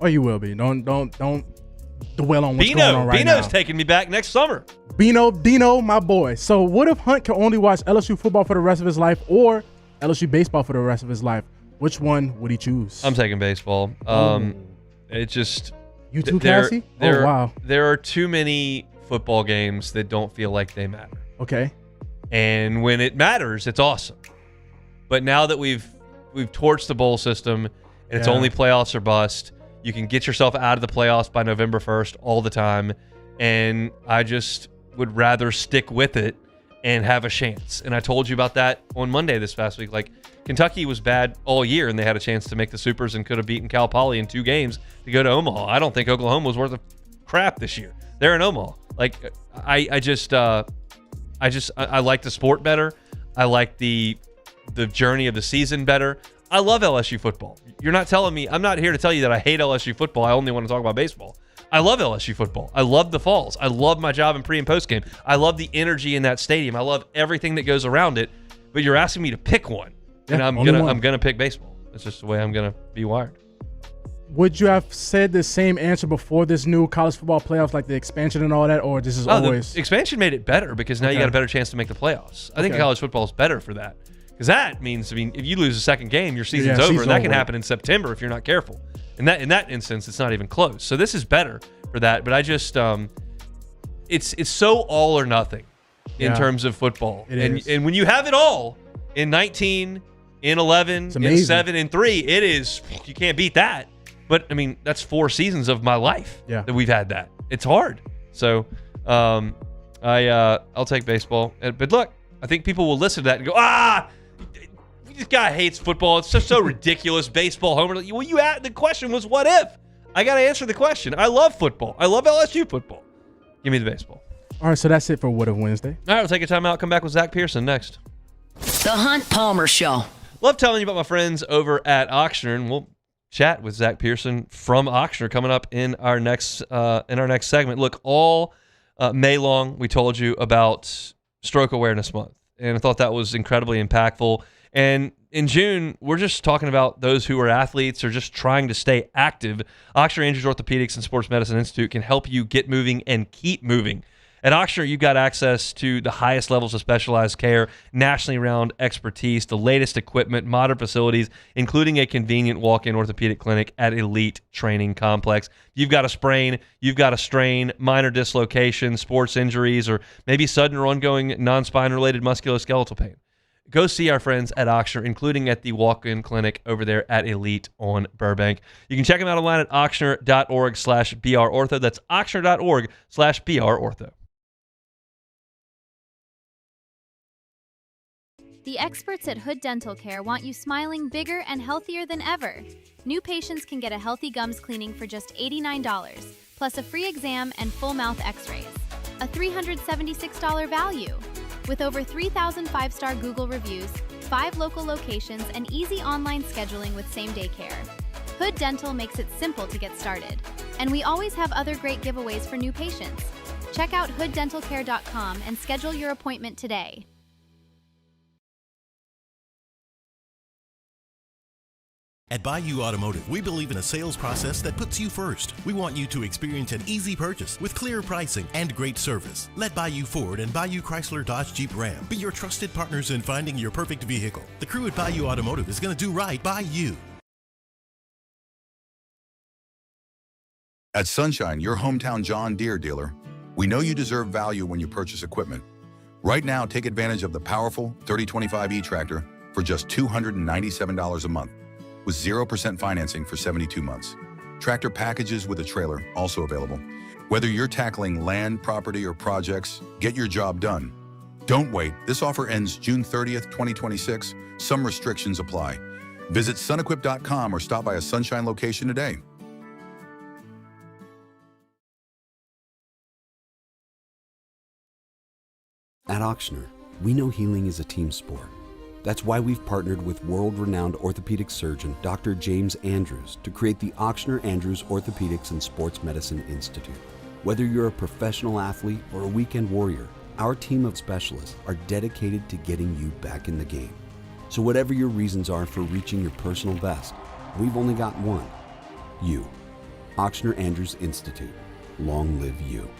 Oh, you will be. Don't dwell on what's going on right now. Bino's taking me back next summer. Dino, my boy. So what if Hunt can only watch LSU football for the rest of his life or LSU baseball for the rest of his life? Which one would he choose? I'm taking baseball. It just you too classy? Oh wow. There are too many football games that don't feel like they matter. Okay. And when it matters, it's awesome. But now that we've torched the bowl system and it's only playoffs or bust, you can get yourself out of the playoffs by November 1st all the time. And I just would rather stick with it and have a chance. And I told you about that on Monday this past week. Kentucky was bad all year, and they had a chance to make the Supers and could have beaten Cal Poly in 2 games to go to Omaha. I don't think Oklahoma was worth a crap this year. They're in Omaha. I like the sport better. I like the journey of the season better. I love LSU football. You're not telling me – I'm not here to tell you that I hate LSU football. I only want to talk about baseball. I love LSU football. I love the Falls. I love my job in pre- and post-game. I love the energy in that stadium. I love everything that goes around it. But you're asking me to pick one, and I'm gonna pick baseball. That's just the way I'm gonna be wired. Would you have said the same answer before this new college football playoffs, like the expansion and all that, or this is always? The expansion made it better because now you got a better chance to make the playoffs. I think college football is better for that because that means, if you lose a second game, your season's over, and that can happen in September if you're not careful. In that instance, it's not even close. So this is better for that. But I just, it's so all or nothing in terms of football. And when you have it all in 19, in 11, in 7, in 3, it is, you can't beat that. But that's 4 seasons of my life that we've had that. it's hard. So I'll take baseball. But look, I think people will listen to that and go, this guy hates football. It's just so ridiculous. Baseball homer. Well, the question was, what if? I got to answer the question. I love football. I love LSU football. Give me the baseball. All right, so that's it for What If Wednesday. All right, we'll take a time out. Come back with Zach Pearson next. The Hunt Palmer Show. Love telling you about my friends over at Auctioner, and we'll chat with Zach Pearson from Auctioner coming up in our next segment. Look, all May long, we told you about Stroke Awareness Month, and I thought that was incredibly impactful. And in June, we're just talking about those who are athletes or just trying to stay active. Auctioner Andrews Orthopedics and Sports Medicine Institute can help you get moving and keep moving. At Auctioner, you've got access to the highest levels of specialized care, nationally renowned expertise, the latest equipment, modern facilities, including a convenient walk-in orthopedic clinic at Elite Training Complex. You've got a sprain, you've got a strain, minor dislocation, sports injuries, or maybe sudden or ongoing non-spine-related musculoskeletal pain. Go see our friends at Auctioner, including at the walk-in clinic over there at Elite on Burbank. You can check them out online at auctioner.org/brortho. That's auctioner.org/brortho. The experts at Hood Dental Care want you smiling bigger and healthier than ever. New patients can get a healthy gums cleaning for just $89, plus a free exam and full mouth x-rays. A $376 value. With over 3,000 five-star Google reviews, 5 local locations, and easy online scheduling with same-day care. Hood Dental makes it simple to get started. And we always have other great giveaways for new patients. Check out hooddentalcare.com and schedule your appointment today. At Bayou Automotive, we believe in a sales process that puts you first. We want you to experience an easy purchase with clear pricing and great service. Let Bayou Ford and Bayou Chrysler Dodge Jeep Ram be your trusted partners in finding your perfect vehicle. The crew at Bayou Automotive is going to do right by you. At Sunshine, your hometown John Deere dealer, we know you deserve value when you purchase equipment. Right now, take advantage of the powerful 3025E tractor for just $297 a month. With 0% financing for 72 months. Tractor packages with a trailer also available. Whether you're tackling land, property, or projects, get your job done. Don't wait. This offer ends June 30th, 2026. Some restrictions apply. Visit sunequip.com or stop by a Sunshine location today. At Auctioner, we know healing is a team sport. That's why we've partnered with world-renowned orthopedic surgeon Dr. James Andrews to create the Auctioner Andrews Orthopedics and Sports Medicine Institute. Whether you're a professional athlete or a weekend warrior, our team of specialists are dedicated to getting you back in the game. So whatever your reasons are for reaching your personal best, we've only got one: you. Auctioner Andrews Institute. Long live you.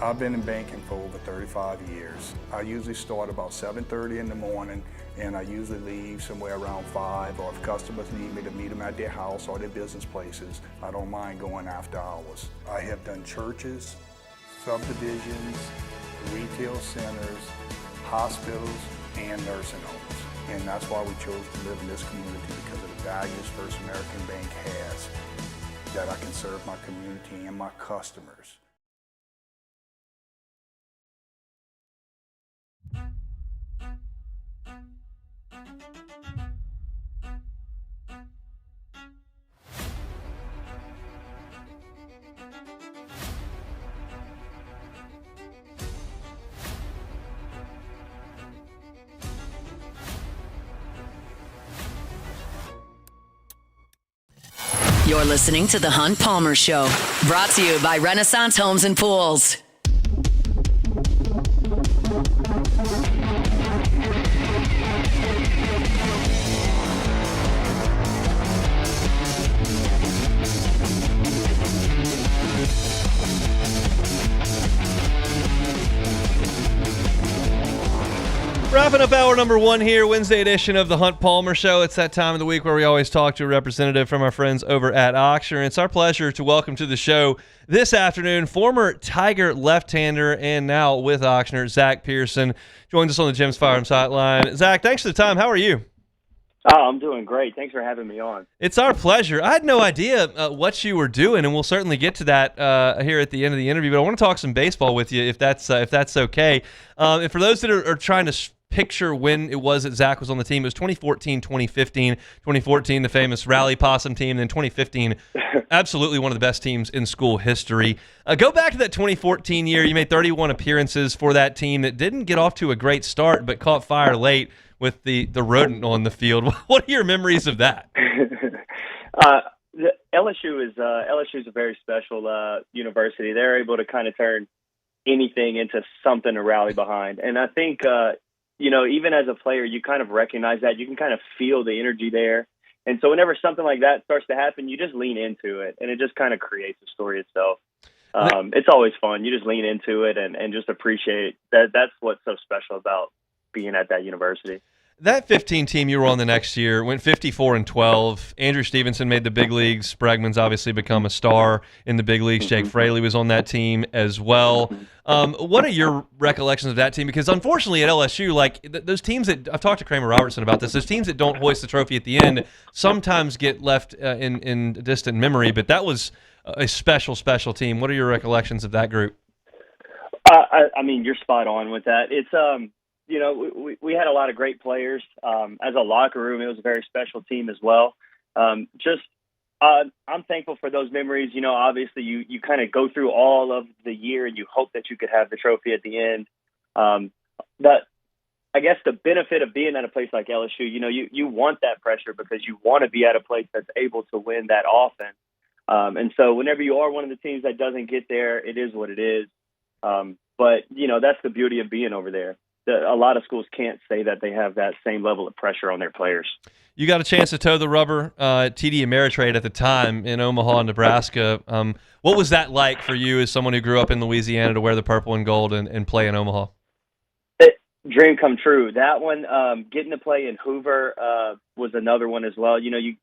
I've been in banking for over 35 years. I usually start about 7:30 in the morning, and I usually leave somewhere around 5, or if customers need me to meet them at their house or their business places, I don't mind going after hours. I have done churches, subdivisions, retail centers, hospitals, and nursing homes. And that's why we chose to live in this community, because of the values First American Bank has, that I can serve my community and my customers. You're listening to The Hunt Palmer Show, brought to you by Renaissance Homes and Pools. Wrapping up hour number 1 here, Wednesday edition of the Hunt Palmer Show. It's that time of the week where we always talk to a representative from our friends over at Auctioner. It's our pleasure to welcome to the show this afternoon former Tiger left-hander and now with Auctioner, Zach Pearson, joins us on the Jim's Firearms Hotline. Zach, thanks for the time. How are you? Oh, I'm doing great. Thanks for having me on. It's our pleasure. I had no idea what you were doing, and we'll certainly get to that here at the end of the interview. But I want to talk some baseball with you, if that's okay. And for those that are trying to picture when it was that Zach was on the team, it was 2014, 2015. 2014, the famous Rally Possum team. Then 2015, absolutely one of the best teams in school history. Go back to that 2014 year. You made 31 appearances for that team that didn't get off to a great start, but caught fire late with the rodent on the field. What are your memories of that? The LSU is a very special university. They're able to kind of turn anything into something to rally behind. And I think, even as a player, you kind of recognize that. You can kind of feel the energy there. And so whenever something like that starts to happen, you just lean into it, and it just kind of creates the story itself. It's always fun. You just lean into it and just appreciate that. That's what's so special about being at that university. That 15 team you were on the next year went 54-12. Andrew Stevenson made the big leagues. Bregman's obviously become a star in the big leagues. Jake Fraley was on that team as well. What are your recollections of that team? Because unfortunately at LSU, like those teams that I've talked to Kramer Robertson about this, those teams that don't hoist the trophy at the end sometimes get left in distant memory. But that was a special team. What are your recollections of that group? I mean, you're spot on with that. It's we had a lot of great players. As a locker room, it was a very special team as well. I'm thankful for those memories. Obviously you kind of go through all of the year and you hope that you could have the trophy at the end. I guess the benefit of being at a place like LSU, you want that pressure because you want to be at a place that's able to win that often. And so whenever you are one of the teams that doesn't get there, it is what it is. But that's the beauty of being over there. A lot of schools can't say that they have that same level of pressure on their players. You got a chance to toe the rubber at TD Ameritrade at the time in Omaha, Nebraska. What was that like for you as someone who grew up in Louisiana to wear the purple and gold and play in Omaha? Dream come true. That one, getting to play in Hoover was another one as well. You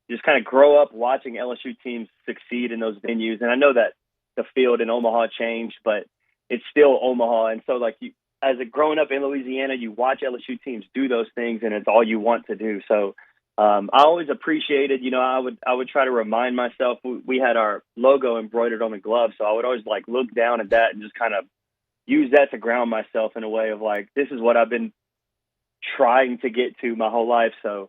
just kind of grow up watching LSU teams succeed in those venues. And I know that the field in Omaha changed, but it's still Omaha. And so as growing up in Louisiana, you watch LSU teams do those things, and it's all you want to do. So I always appreciated, I would try to remind myself, we had our logo embroidered on the glove, so I would always look down at that and just kind of use that to ground myself in a way of this is what I've been trying to get to my whole life. So,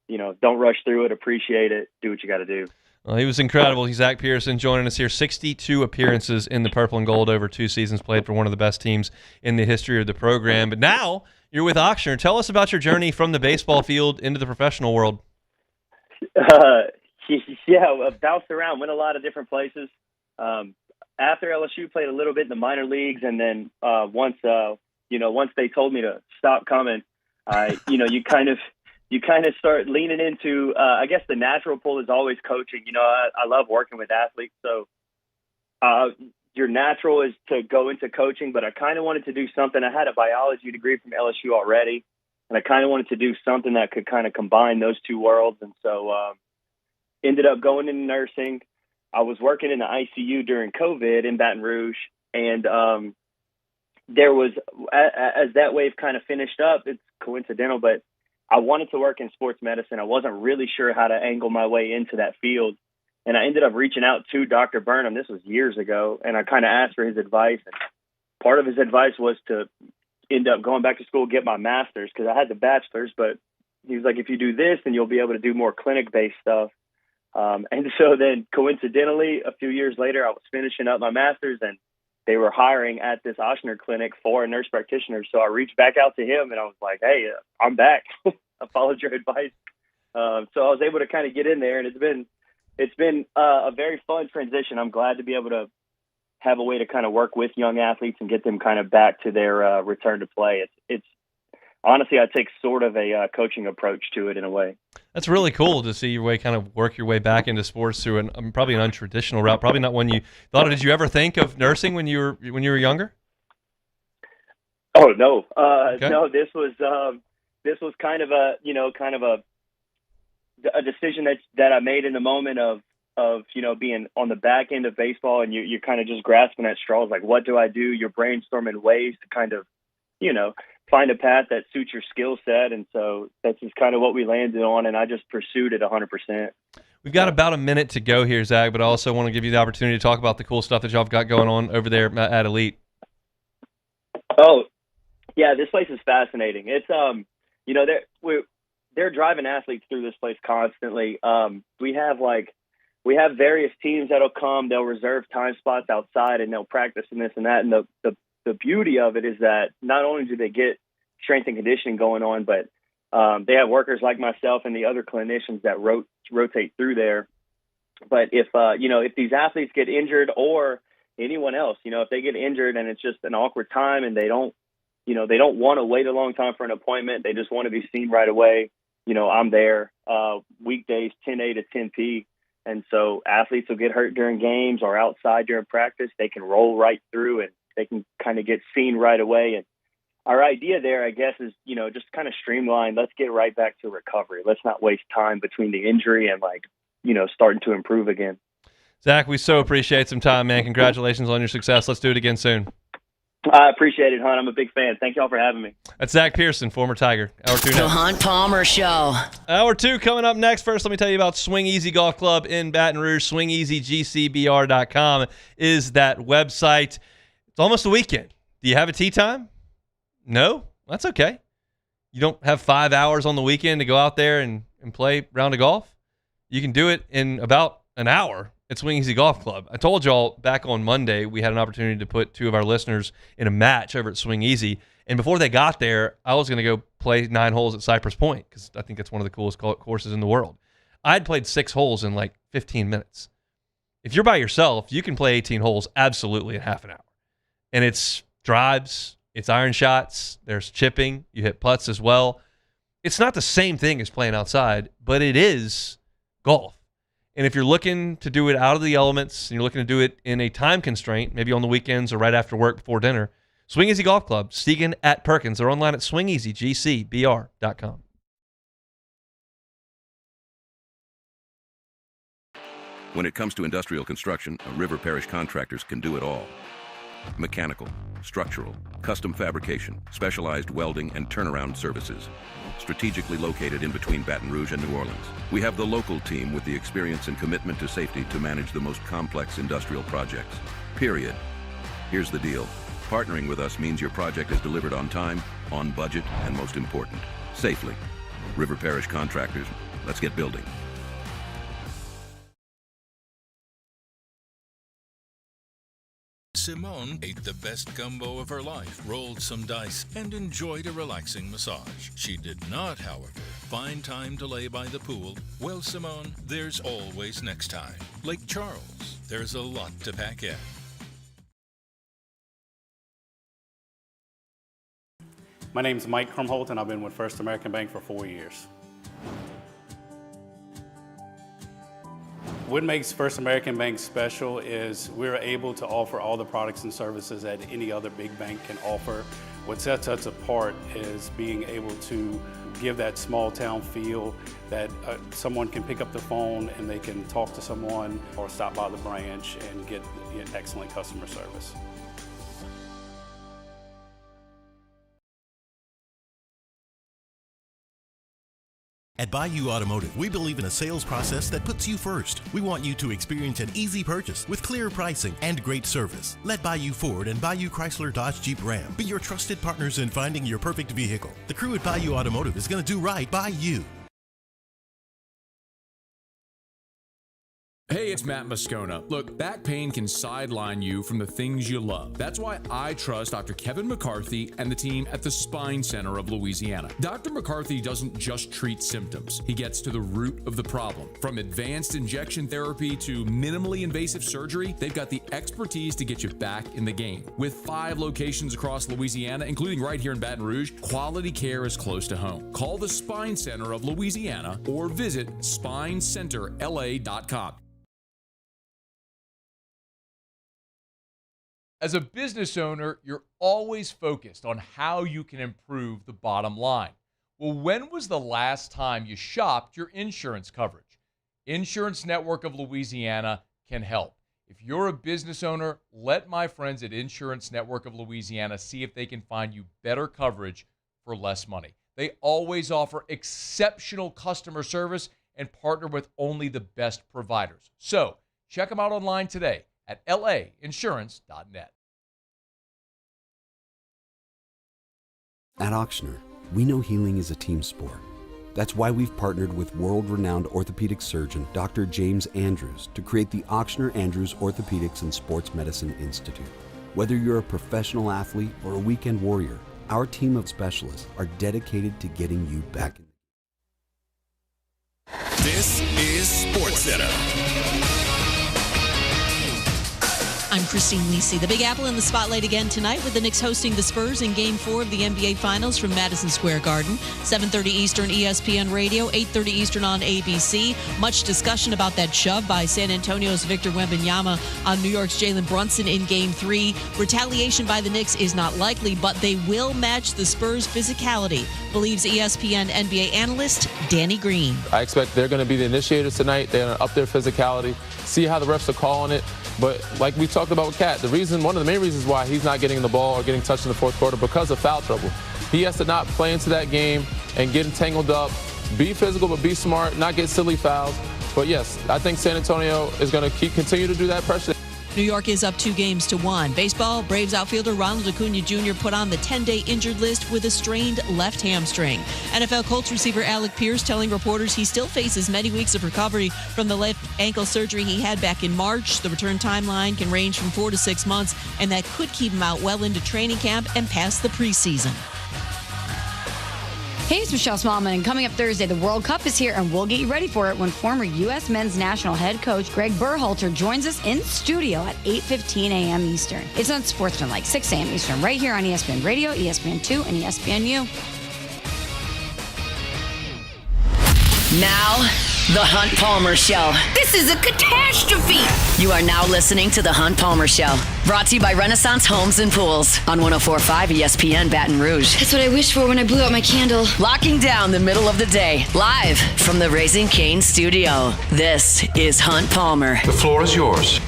don't rush through it, appreciate it, do what you got to do. Well, he was incredible. Zach Pearson joining us here. 62 appearances in the purple and gold over 2 seasons, played for one of the best teams in the history of the program. But now you're with Ochsner. Tell us about your journey from the baseball field into the professional world. I bounced around, went a lot of different places. After LSU, played a little bit in the minor leagues, and then once they told me to stop coming, you kind of start leaning into, I guess the natural pull is always coaching. I love working with athletes. So your natural is to go into coaching, but I kind of wanted to do something. I had a biology degree from LSU already, and I kind of wanted to do something that could kind of combine those two worlds. And so ended up going into nursing. I was working in the ICU during COVID in Baton Rouge, and there was, as that wave kind of finished up, it's coincidental, but I wanted to work in sports medicine. I wasn't really sure how to angle my way into that field. And I ended up reaching out to Dr. Burnham. This was years ago. And I kind of asked for his advice. And part of his advice was to end up going back to school, get my master's, because I had the bachelor's. But he was like, if you do this, then you'll be able to do more clinic-based stuff. And so then coincidentally, a few years later, I was finishing up my master's, and they were hiring at this Ochsner clinic for a nurse practitioner. So I reached back out to him, and I was like, hey, I'm back. I followed your advice. So I was able to kind of get in there, and it's been a very fun transition. I'm glad to be able to have a way to kind of work with young athletes and get them kind of back to their return to play. It's honestly, I take sort of a coaching approach to it in a way. That's really cool to see your way, kind of work your way back into sports through probably an untraditional route. Probably not one you thought of. Did you ever think of nursing when you were younger? Oh no, Okay. No. This was kind of a decision that I made in the moment of being on the back end of baseball, and you're kind of just grasping at straws. Like, what do I do? You're brainstorming ways to kind of find a path that suits your skill set. And so that's just kind of what we landed on, and I just pursued it 100%. We've got about a minute to go here, Zach, but I also want to give you the opportunity to talk about the cool stuff that y'all have got going on over there at Elite. Oh, yeah, this place is fascinating. It's they're driving athletes through this place constantly. We have various teams that'll come. They'll reserve time spots outside, and they'll practice and this and that. And the beauty of it is that not only do they get strength and conditioning going on, but they have workers like myself and the other clinicians that rotate through there. But if these athletes get injured, or anyone else, if they get injured and it's just an awkward time and they don't want to wait a long time for an appointment, they just want to be seen right away. I'm there weekdays 10A to 10P. And so athletes will get hurt during games or outside during practice. They can roll right through and they can kind of get seen right away. And our idea there, I guess, is, just kind of streamline. Let's get right back to recovery. Let's not waste time between the injury and starting to improve again. Zach, we so appreciate some time, man. Congratulations on your success. Let's do it again soon. I appreciate it, Hunt. I'm a big fan. Thank y'all for having me. That's Zach Pearson, former Tiger. Hour 2 The next. Hunt Palmer Show. Hour 2 coming up next. First, let me tell you about Swing Easy Golf Club in Baton Rouge. SwingEasyGCBR.com is that website. It's almost the weekend. Do you have a tee time? No? That's okay. You don't have 5 hours on the weekend to go out there and play a round of golf? You can do it in about an hour at Swing Easy Golf Club. I told y'all back on Monday we had an opportunity to put 2 of our listeners in a match over at Swing Easy. And before they got there, I was going to go play 9 holes at Cypress Point because I think it's one of the coolest courses in the world. I'd played 6 holes in like 15 minutes. If you're by yourself, you can play 18 holes absolutely in half an hour. And it's drives, it's iron shots, there's chipping, you hit putts as well. It's not the same thing as playing outside, but it is golf. And if you're looking to do it out of the elements and you're looking to do it in a time constraint, maybe on the weekends or right after work before dinner, Swing Easy Golf Club, Stegan at Perkins. They're online at swingeasygcbr.com. When it comes to industrial construction, River Parish Contractors can do it all. Mechanical, structural, custom fabrication, specialized welding, and turnaround services. Strategically located in between Baton Rouge and New Orleans, we have the local team with the experience and commitment to safety to manage the most complex industrial projects. Period. Here's the deal. Partnering with us means your project is delivered on time, on budget, and most important, safely. River Parish Contractors, let's get building. Simone ate the best gumbo of her life, rolled some dice, and enjoyed a relaxing massage. She did not, however, find time to lay by the pool. Well, Simone, there's always next time. Lake Charles, there's a lot to pack in. My name is Mike Krumholt, and I've been with First American Bank for 4 years. What makes First American Bank special is we're able to offer all the products and services that any other big bank can offer. What sets us apart is being able to give that small town feel that someone can pick up the phone and they can talk to someone or stop by the branch and get excellent customer service. At Bayou Automotive, we believe in a sales process that puts you first. We want you to experience an easy purchase with clear pricing and great service. Let Bayou Ford and Bayou Chrysler Dodge Jeep Ram be your trusted partners in finding your perfect vehicle. The crew at Bayou Automotive is going to do right by you. Hey, it's Matt Moscona. Look, back pain can sideline you from the things you love. That's why I trust Dr. Kevin McCarthy and the team at the Spine Center of Louisiana. Dr. McCarthy doesn't just treat symptoms. He gets to the root of the problem. From advanced injection therapy to minimally invasive surgery, they've got the expertise to get you back in the game. With 5 locations across Louisiana, including right here in Baton Rouge, quality care is close to home. Call the Spine Center of Louisiana or visit spinecenterla.com. As a business owner, you're always focused on how you can improve the bottom line. Well, when was the last time you shopped your insurance coverage? Insurance Network of Louisiana can help. If you're a business owner, let my friends at Insurance Network of Louisiana see if they can find you better coverage for less money. They always offer exceptional customer service and partner with only the best providers. So check them out online today at lainsurance.net. At Auctioner, we know healing is a team sport. That's why we've partnered with world-renowned orthopedic surgeon Dr. James Andrews to create the Auctioner Andrews Orthopedics and Sports Medicine Institute. Whether you're a professional athlete or a weekend warrior, our team of specialists are dedicated to getting you back. This is SportsCenter. I'm Christine Lisi. The Big Apple in the spotlight again tonight with the Knicks hosting the Spurs in Game 4 of the NBA Finals from Madison Square Garden. 7:30 Eastern, ESPN Radio, 8:30 Eastern on ABC. Much discussion about that shove by San Antonio's Victor Wembanyama on New York's Jalen Brunson in Game 3. Retaliation by the Knicks is not likely, but they will match the Spurs' physicality, believes ESPN NBA analyst Danny Green. I expect they're going to be the initiators tonight. They're going to up their physicality, see how the refs are calling it. But like we talked about with Cat, one of the main reasons why he's not getting the ball or getting touched in the fourth quarter because of foul trouble. He has to not play into that game and get tangled up, be physical but be smart, not get silly fouls. But yes, I think San Antonio is going to continue to do that pressure. New York is up 2-1. Baseball, Braves outfielder Ronald Acuna Jr. put on the 10-day injured list with a strained left hamstring. NFL Colts receiver Alec Pierce telling reporters he still faces many weeks of recovery from the left ankle surgery he had back in March. The return timeline can range from 4 to 6 months, and that could keep him out well into training camp and past the preseason. Hey, it's Michelle Smallman, and coming up Thursday, the World Cup is here, and we'll get you ready for it when former U.S. men's national head coach Greg Berhalter joins us in studio at 8:15 a.m. Eastern. It's on Sportsman, like 6 a.m. Eastern, right here on ESPN Radio, ESPN2, and ESPNU. Now, The Hunt Palmer Show. This is a catastrophe! You are now listening to The Hunt Palmer Show. Brought to you by Renaissance Homes and Pools on 104.5 ESPN Baton Rouge. That's what I wished for when I blew out my candle. Locking down the middle of the day. Live from the Raising Cane studio. This is Hunt Palmer. The floor is yours.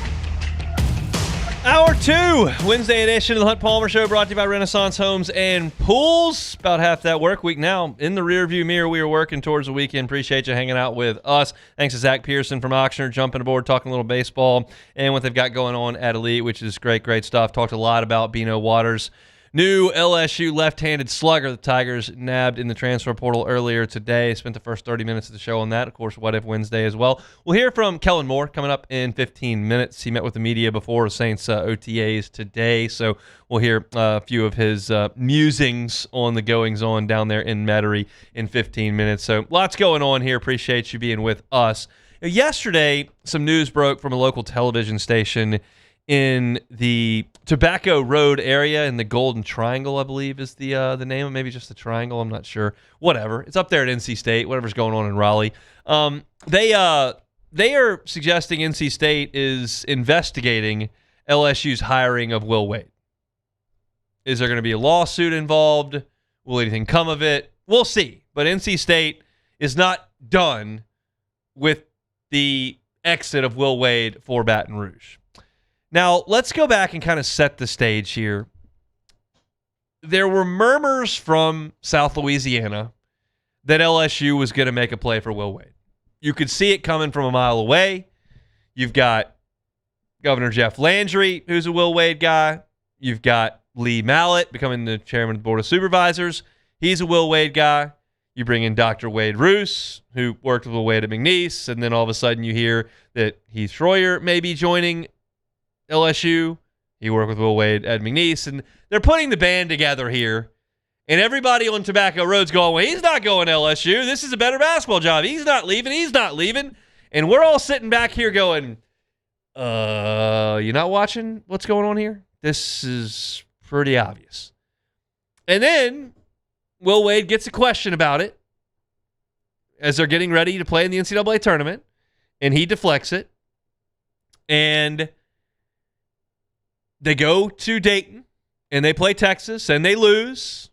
Hour 2, Wednesday edition of the Hunt Palmer Show, brought to you by Renaissance Homes and Pools. About half that work week now in the rearview mirror. We are working towards the weekend. Appreciate you hanging out with us. Thanks to Zach Pearson from Auctioner jumping aboard, talking a little baseball and what they've got going on at Elite, which is great stuff. Talked a lot about Bino Waters' new LSU left-handed slugger the Tigers nabbed in the transfer portal earlier today. Spent the first 30 minutes of the show on that. Of course, What If Wednesday as well. We'll hear from Kellen Moore coming up in 15 minutes. He met with the media before the Saints OTAs today, so we'll hear a few of his musings on the goings-on down there in Metairie in 15 minutes. So lots going on here. Appreciate you being with us. Yesterday, some news broke from a local television station in the Tobacco Road area in the Golden Triangle, I believe is the name. Maybe just the Triangle. I'm not sure. Whatever. It's up there at NC State. Whatever's going on in Raleigh. They are suggesting NC State is investigating LSU's hiring of Will Wade. Is there going to be a lawsuit involved? Will anything come of it? We'll see. But NC State is not done with the exit of Will Wade for Baton Rouge. Now, let's go back and kind of set the stage here. There were murmurs from South Louisiana that LSU was going to make a play for Will Wade. You could see it coming from a mile away. You've got Governor Jeff Landry, who's a Will Wade guy. You've got Lee Mallett becoming the chairman of the Board of Supervisors. He's a Will Wade guy. You bring in Dr. Wade Roos, who worked with Will Wade at McNeese, and then all of a sudden you hear that Heath Schroyer may be joining LSU. He worked with Will Wade at McNeese, and they're putting the band together here. And everybody on Tobacco Road's going, well, he's not going to LSU. This is a better basketball job. He's not leaving. He's not leaving. And we're all sitting back here going, you not watching what's going on here? This is pretty obvious. And then Will Wade gets a question about it as they're getting ready to play in the NCAA tournament, and he deflects it. And they go to Dayton, and they play Texas, and they lose.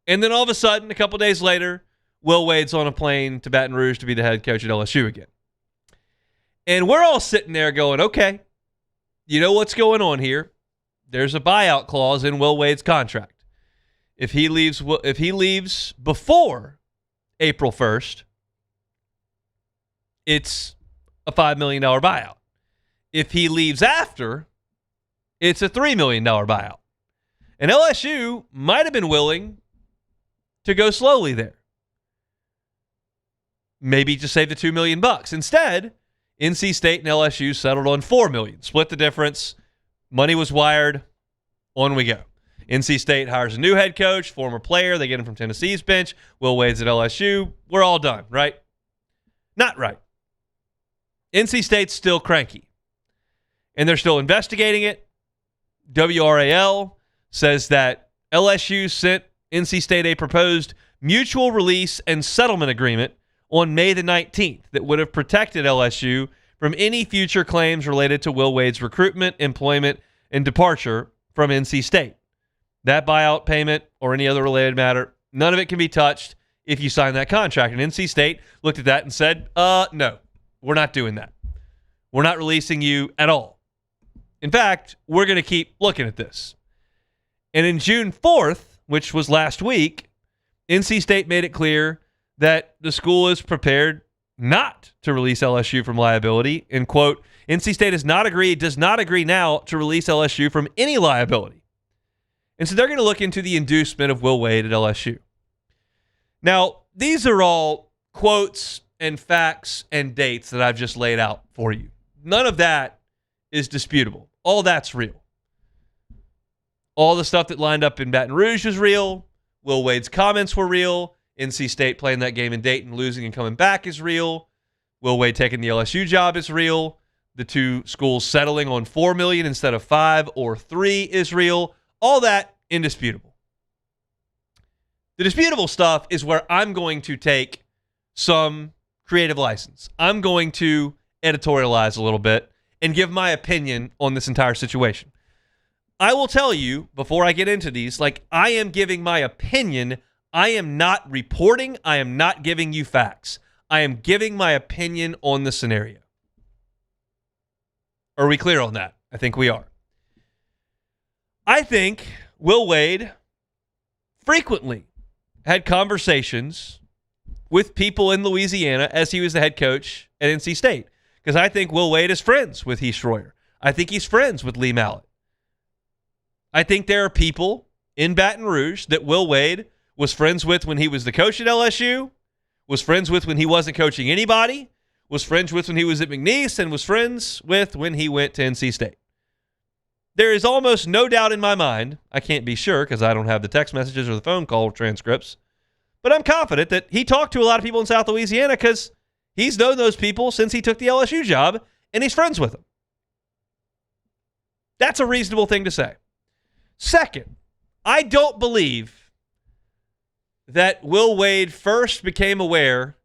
And then all of a sudden, a couple days later, Will Wade's on a plane to Baton Rouge to be the head coach at LSU again. And we're all sitting there going, okay, you know what's going on here? There's a buyout clause in Will Wade's contract. If he leaves before April 1st, it's a $5 million buyout. If he leaves after, it's a $3 million buyout. And LSU might have been willing to go slowly there. Maybe just save the $2 million. Instead, NC State and LSU settled on $4 million. Split the difference. Money was wired. On we go. NC State hires a new head coach, former player. They get him from Tennessee's bench. Will Wade's at LSU. We're all done, right? Not right. NC State's still cranky. And they're still investigating it. WRAL says that LSU sent NC State a proposed mutual release and settlement agreement on May the 19th that would have protected LSU from any future claims related to Will Wade's recruitment, employment, and departure from NC State. That buyout payment or any other related matter, none of it can be touched if you sign that contract. And NC State looked at that and said, no, we're not doing that. We're not releasing you at all. In fact, we're going to keep looking at this. And in June 4th, which was last week, NC State made it clear that the school is prepared not to release LSU from liability. And, quote, NC State does not agree now to release LSU from any liability. And so they're going to look into the inducement of Will Wade at LSU. Now, these are all quotes and facts and dates that I've just laid out for you. None of that is disputable. All that's real. All the stuff that lined up in Baton Rouge was real. Will Wade's comments were real. NC State playing that game in Dayton, losing and coming back is real. Will Wade taking the LSU job is real. The two schools settling on $4 million instead of $5 or $3 is real. All that indisputable. The disputable stuff is where I'm going to take some creative license. I'm going to editorialize a little bit and give my opinion on this entire situation. I will tell you, before I get into these, I am giving my opinion. I am not reporting. I am not giving you facts. I am giving my opinion on the scenario. Are we clear on that? I think we are. I think Will Wade frequently had conversations with people in Louisiana as he was the head coach at NC State. Because I think Will Wade is friends with Heath Schroyer. I think he's friends with Lee Mallett. I think there are people in Baton Rouge that Will Wade was friends with when he was the coach at LSU, was friends with when he wasn't coaching anybody, was friends with when he was at McNeese, and was friends with when he went to NC State. There is almost no doubt in my mind, I can't be sure because I don't have the text messages or the phone call transcripts, but I'm confident that he talked to a lot of people in South Louisiana because he's known those people since he took the LSU job, and he's friends with them. That's a reasonable thing to say. Second, I don't believe that Will Wade first became aware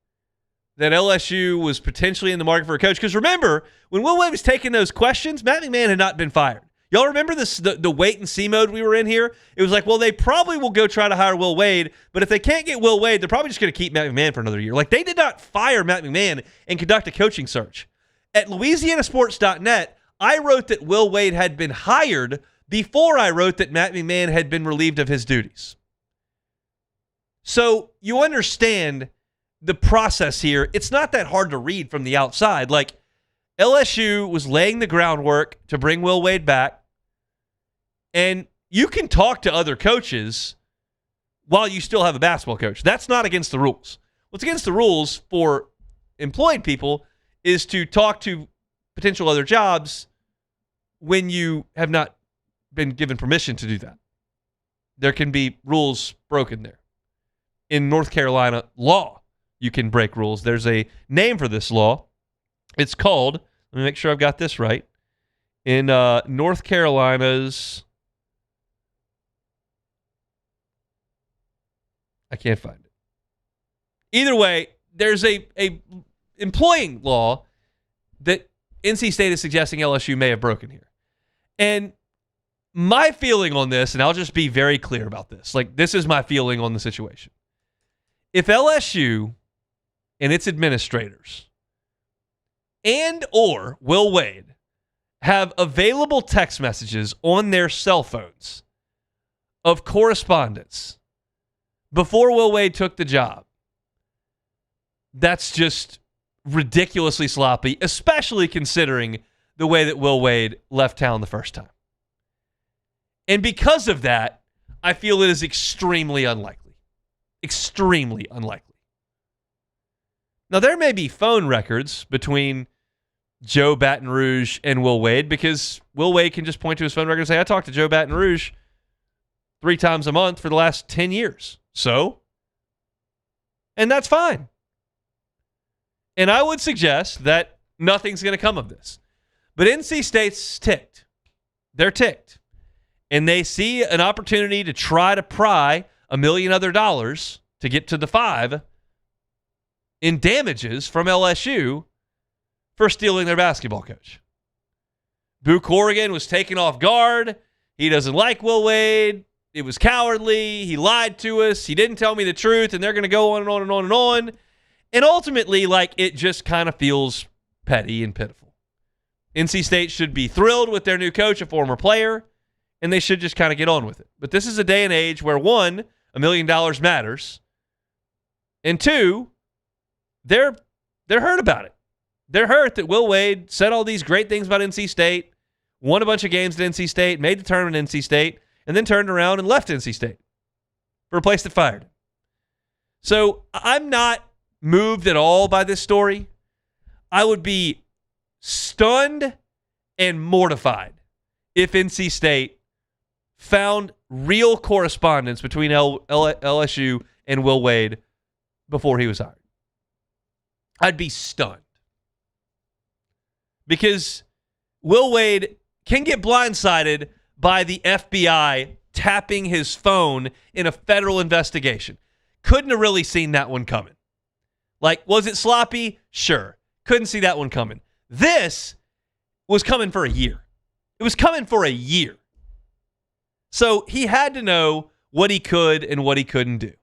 that LSU was potentially in the market for a coach. Because remember, when Will Wade was taking those questions, Matt McMahon had not been fired. Y'all remember this, the wait and see mode we were in here? It was like, well, they probably will go try to hire Will Wade, but if they can't get Will Wade, they're probably just going to keep Matt McMahon for another year. They did not fire Matt McMahon and conduct a coaching search. At LouisianaSports.net, I wrote that Will Wade had been hired before I wrote that Matt McMahon had been relieved of his duties. So you understand the process here. It's not that hard to read from the outside. LSU was laying the groundwork to bring Will Wade back, and you can talk to other coaches while you still have a basketball coach. That's not against the rules. What's against the rules for employed people is to talk to potential other jobs when you have not been given permission to do that. There can be rules broken there. In North Carolina law, you can break rules. There's a name for this law. It's called, let me make sure I've got this right, in North Carolina's, I can't find it. Either way, there's a employing law that NC State is suggesting LSU may have broken here. And my feeling on this, and I'll just be very clear about this, this is my feeling on the situation. If LSU and its administrators and or Will Wade have available text messages on their cell phones of correspondence before Will Wade took the job. That's just ridiculously sloppy, especially considering the way that Will Wade left town the first time. And because of that, I feel it is extremely unlikely. Extremely unlikely. Now, there may be phone records between Joe Baton Rouge and Will Wade, because Will Wade can just point to his phone record and say, I talked to Joe Baton Rouge 3 times a month for the last 10 years. So, and that's fine. And I would suggest that nothing's going to come of this. But NC State's ticked. They're ticked. And they see an opportunity to try to pry $1 million other dollars to get to the 5 in damages from LSU for stealing their basketball coach. Boo Corrigan was taken off guard. He doesn't like Will Wade. It was cowardly. He lied to us. He didn't tell me the truth, and they're going to go on and on and on and on. And ultimately, it just kind of feels petty and pitiful. NC State should be thrilled with their new coach, a former player, and they should just kind of get on with it. But this is a day and age where, 1, $1 million matters, and 2, they're hurt about it. They're hurt that Will Wade said all these great things about NC State, won a bunch of games at NC State, made the tournament at NC State, and then turned around and left NC State for a place that fired him. So I'm not moved at all by this story. I would be stunned and mortified if NC State found real correspondence between LSU and Will Wade before he was hired. I'd be stunned. Because Will Wade can get blindsided by the FBI tapping his phone in a federal investigation. Couldn't have really seen that one coming. Was it sloppy? Sure. Couldn't see that one coming. This was coming for a year. It was coming for a year. So he had to know what he could and what he couldn't do.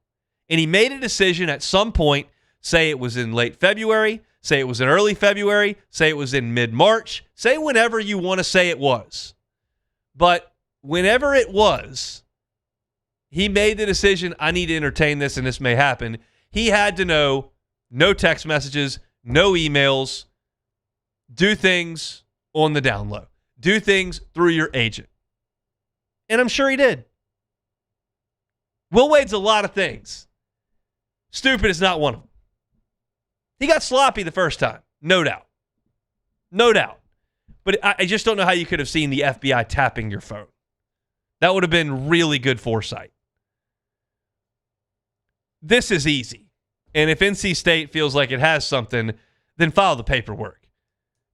And he made a decision at some point, say it was in late February, say it was in early February, say it was in mid-March, say whenever you want to say it was. But whenever it was, he made the decision, I need to entertain this and this may happen. He had to know no text messages, no emails, do things on the down low. Do things through your agent. And I'm sure he did. Will Wade's a lot of things. Stupid is not one of them. He got sloppy the first time, no doubt. No doubt. But I just don't know how you could have seen the FBI tapping your phone. That would have been really good foresight. This is easy. And if NC State feels like it has something, then file the paperwork.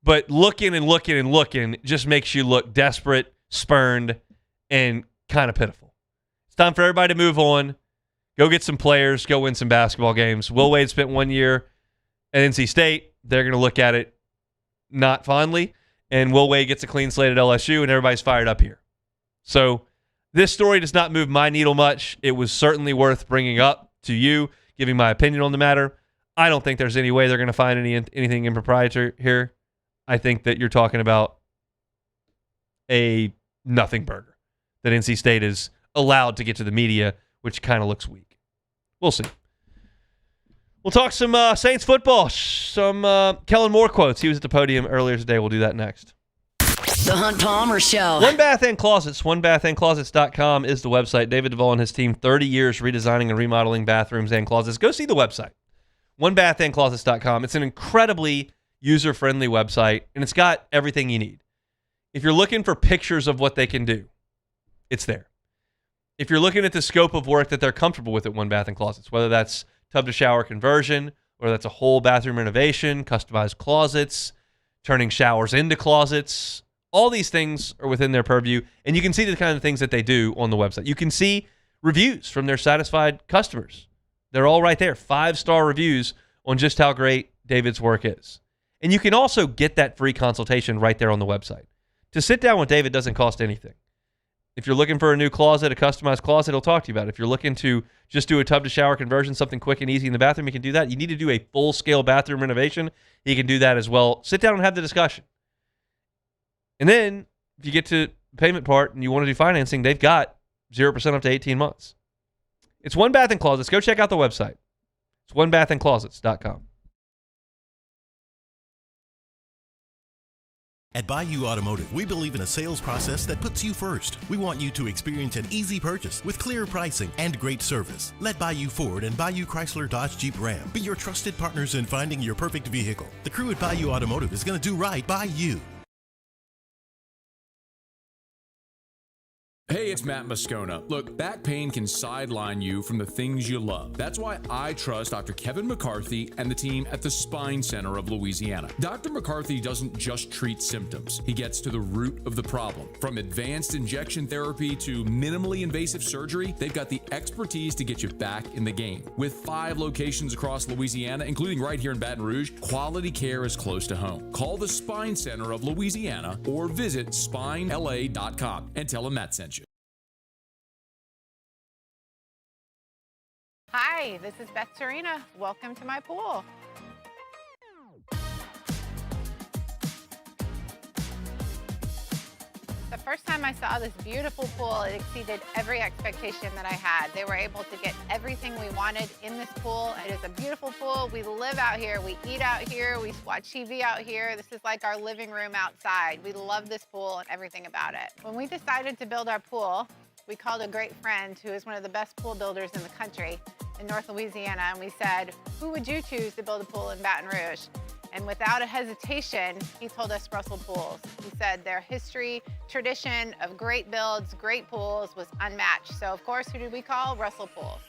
But looking and looking and looking just makes you look desperate, spurned, and kind of pitiful. It's time for everybody to move on. Go get some players. Go win some basketball games. Will Wade spent 1 year at NC State. They're going to look at it not fondly. And Will Wade gets a clean slate at LSU, and everybody's fired up here. So this story does not move my needle much. It was certainly worth bringing up to you, giving my opinion on the matter. I don't think there's any way they're going to find anything impropriety here. I think that you're talking about a nothing burger that NC State is allowed to get to the media, which kind of looks weak. We'll see. We'll talk some Saints football, some Kellen Moore quotes. He was at the podium earlier today. We'll do that next. The Hunt Palmer Show. One Bath and Closets. OneBathAndClosets.com is the website. David Duvall and his team, 30 years redesigning and remodeling bathrooms and closets. Go see the website. OneBathAndClosets.com. It's an incredibly user-friendly website, and it's got everything you need. If you're looking for pictures of what they can do, it's there. If you're looking at the scope of work that they're comfortable with at One Bath and Closets, whether that's tub-to-shower conversion, or that's a whole bathroom renovation, customized closets, turning showers into closets, all these things are within their purview, and you can see the kind of things that they do on the website. You can see reviews from their satisfied customers. They're all right there, 5-star reviews on just how great David's work is. And you can also get that free consultation right there on the website. To sit down with David doesn't cost anything. If you're looking for a new closet, a customized closet, he'll talk to you about it. If you're looking to just do a tub-to-shower conversion, something quick and easy in the bathroom, he can do that. You need to do a full-scale bathroom renovation, he can do that as well. Sit down and have the discussion. And then, if you get to the payment part and you want to do financing, they've got 0% up to 18 months. It's One Bath and Closets. Go check out the website. It's onebathandclosets.com. At Bayou Automotive, we believe in a sales process that puts you first. We want you to experience an easy purchase with clear pricing and great service. Let Bayou Ford and Bayou Chrysler Dodge Jeep Ram be your trusted partners in finding your perfect vehicle. The crew at Bayou Automotive is going to do right by you. Hey, it's Matt Moscona. Look, back pain can sideline you from the things you love. That's why I trust Dr. Kevin McCarthy and the team at the Spine Center of Louisiana. Dr. McCarthy doesn't just treat symptoms. He gets to the root of the problem. From advanced injection therapy to minimally invasive surgery, they've got the expertise to get you back in the game. With 5 locations across Louisiana, including right here in Baton Rouge, quality care is close to home. Call the Spine Center of Louisiana or visit spinela.com and tell them Matt sent you. Hi, this is Beth Serena. Welcome to my pool. The first time I saw this beautiful pool, it exceeded every expectation that I had. They were able to get everything we wanted in this pool. It is a beautiful pool. We live out here, we eat out here, we watch TV out here. This is like our living room outside. We love this pool and everything about it. When we decided to build our pool, we called a great friend who is one of the best pool builders in the country in North Louisiana, and we said, who would you choose to build a pool in Baton Rouge? And without a hesitation, he told us Russell Pools. He said their history, tradition of great builds, great pools was unmatched. So of course, who did we call? Russell Pools.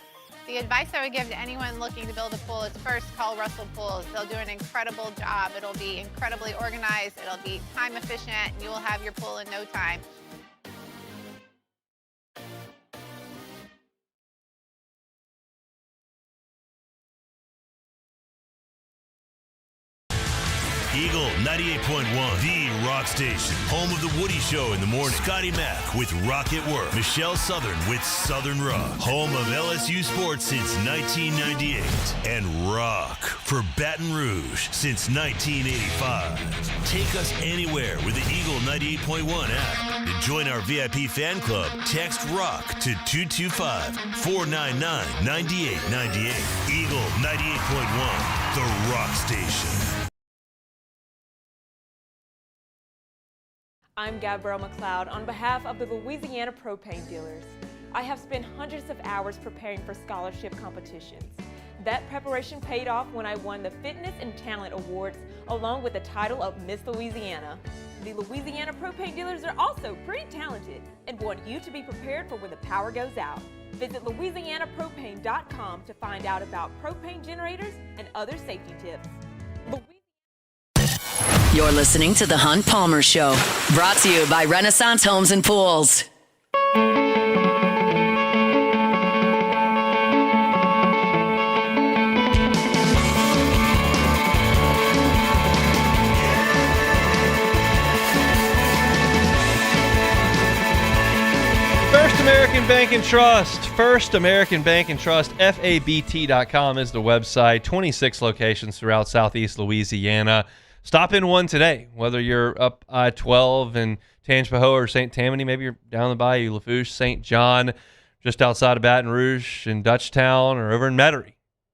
The advice I would give to anyone looking to build a pool is first call Russell Pools. They'll do an incredible job. It'll be incredibly organized, it'll be time efficient, and you will have your pool in no time. Eagle 98.1, the rock station. Home of the Woody Show in the morning. Scotty Mack with Rock at Work. Michelle Southern with Southern Rock. Home of LSU sports since 1998. And rock for Baton Rouge since 1985. Take us anywhere with the Eagle 98.1 app. To join our VIP fan club, text ROCK to 225-499-9898. Eagle 98.1, the rock station. I'm Gabrielle McLeod on behalf of the Louisiana Propane Dealers. I have spent hundreds of hours preparing for scholarship competitions. That preparation paid off when I won the Fitness and Talent Awards along with the title of Miss Louisiana. The Louisiana Propane Dealers are also pretty talented and want you to be prepared for when the power goes out. Visit louisianapropane.com to find out about propane generators and other safety tips. You're listening to The Hunt Palmer Show, brought to you by Renaissance Homes and Pools. First American Bank and Trust. First American Bank and Trust. FABT.com is the website. 26 locations throughout Southeast Louisiana. Stop in one today, whether you're up I-12 in Tangipahoa or St. Tammany, maybe you're down the bayou, Lafourche, St. John, just outside of Baton Rouge, in Dutchtown, or over in Metairie.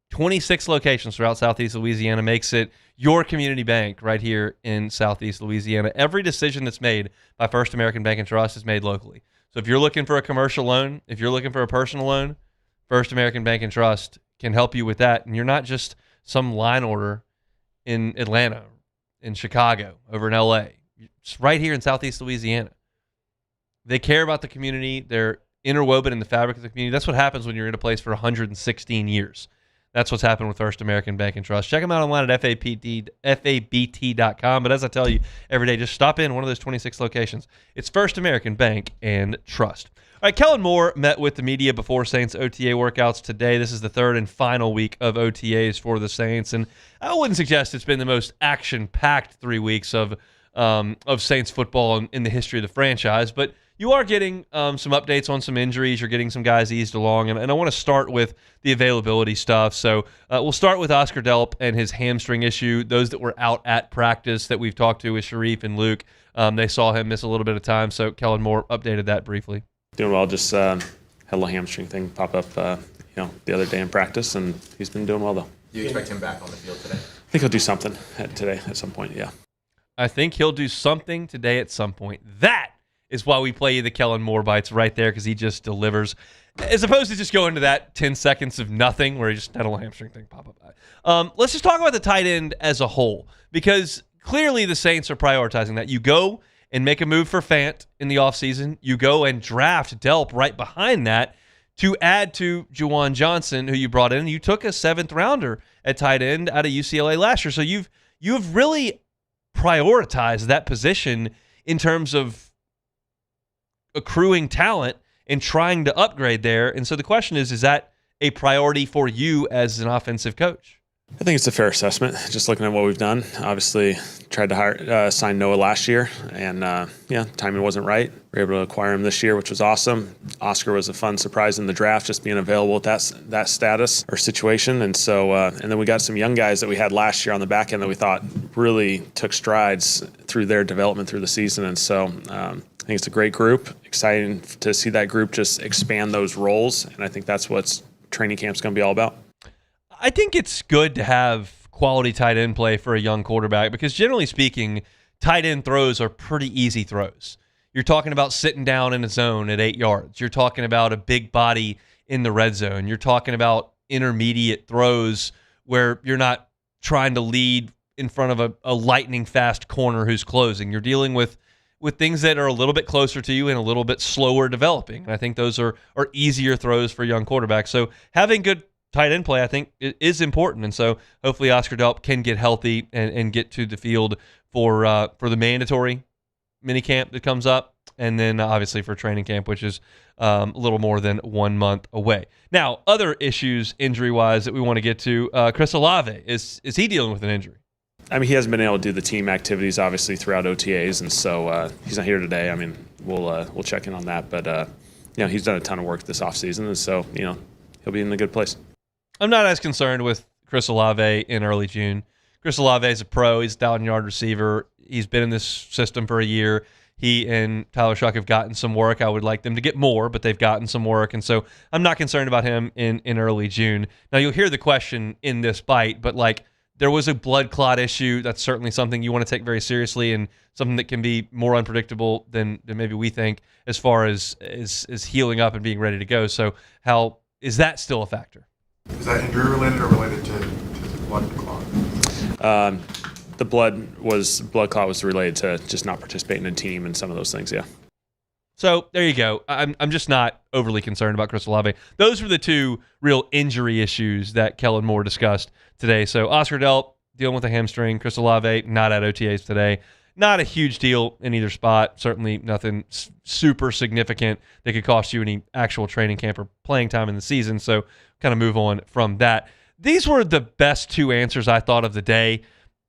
26 locations throughout Southeast Louisiana makes it your community bank right here in Southeast Louisiana. Every decision that's made by First American Bank and Trust is made locally. So if you're looking for a commercial loan, if you're looking for a personal loan, First American Bank and Trust can help you with that. And you're not just some line order in Atlanta, in Chicago, over in LA. It's right here in Southeast Louisiana. They care about the community. They're interwoven in the fabric of the community. That's what happens when you're in a place for 116 years. That's what's happened with First American Bank and Trust. Check them out online at FABT.com. But as I tell you every day, just stop in one of those 26 locations. It's First American Bank and Trust. All right, Kellen Moore met with the media before Saints OTA workouts today. This is the third and final week of OTAs for the Saints, and I wouldn't suggest it's been the most action-packed 3 weeks of Saints football in the history of the franchise, but you are getting some updates on some injuries. You're getting some guys eased along, and I want to start with the availability stuff. So we'll start with Oscar Delp and his hamstring issue. Those that were out at practice that we've talked to with Sharif and Luke, they saw him miss a little bit of time, so Kellen Moore updated that briefly. Doing well, just had a little hamstring thing pop up the other day in practice, and he's been doing well though. Do you expect him back on the field today? I think he'll do something today at some point. Yeah. I think he'll do something today at some point. That is why we play you the Kellen Moore bites right there, because he just delivers. As opposed to just going to that 10 seconds of nothing where he just had a little hamstring thing pop up. Let's just talk about the tight end as a whole, because clearly the Saints are prioritizing that. You go and make a move for Fant in the offseason. You go and draft Delp right behind that to add to Juwan Johnson, who you brought in. You took a 7th rounder at tight end out of UCLA last year. So you've really prioritized that position in terms of accruing talent and trying to upgrade there. And so the question is that a priority for you as an offensive coach? I think it's a fair assessment, just looking at what we've done. Obviously, tried to sign Noah last year, and timing wasn't right. We were able to acquire him this year, which was awesome. Oscar was a fun surprise in the draft, just being available at that status or situation. And so, and then we got some young guys that we had last year on the back end that we thought really took strides through their development through the season. And so, I think it's a great group. Exciting to see that group just expand those roles, and I think that's what training camp's going to be all about. I think it's good to have quality tight end play for a young quarterback, because generally speaking, tight end throws are pretty easy throws. You're talking about sitting down in a zone at 8 yards. You're talking about a big body in the red zone. You're talking about intermediate throws where you're not trying to lead in front of a lightning fast corner who's closing. You're dealing with things that are a little bit closer to you and a little bit slower developing. And I think those are easier throws for young quarterbacks. So having good tight end play, I think, is important. And so hopefully Oscar Delp can get healthy and get to the field for the mandatory mini camp that comes up, and then obviously for training camp, which is a little more than 1 month away. Now, other issues injury-wise that we want to get to, Chris Olave, is he dealing with an injury? I mean, he hasn't been able to do the team activities, obviously, throughout OTAs, and so he's not here today. I mean, we'll check in on that, but he's done a ton of work this offseason, and so he'll be in a good place. I'm not as concerned with Chris Olave in early June. Chris Olave is a pro. He's a 1,000-yard receiver. He's been in this system for a year. He and Tyler Shuck have gotten some work. I would like them to get more, but they've gotten some work, and so I'm not concerned about him in early June. Now, you'll hear the question in this bite, but there was a blood clot issue. That's certainly something you want to take very seriously, and something that can be more unpredictable than maybe we think as far as healing up and being ready to go. So how is that still a factor? Is that injury related or related to the blood clot? The blood clot was related to just not participating in a team and some of those things, yeah. So there you go. I'm just not overly concerned about Chris Olave. Those were the two real injury issues that Kellen Moore discussed today. So Oscar Delp dealing with a hamstring. Chris Olave not at OTAs today. Not a huge deal in either spot. Certainly nothing super significant that could cost you any actual training camp or playing time in the season. So kind of move on from that. These were the best two answers I thought of the day.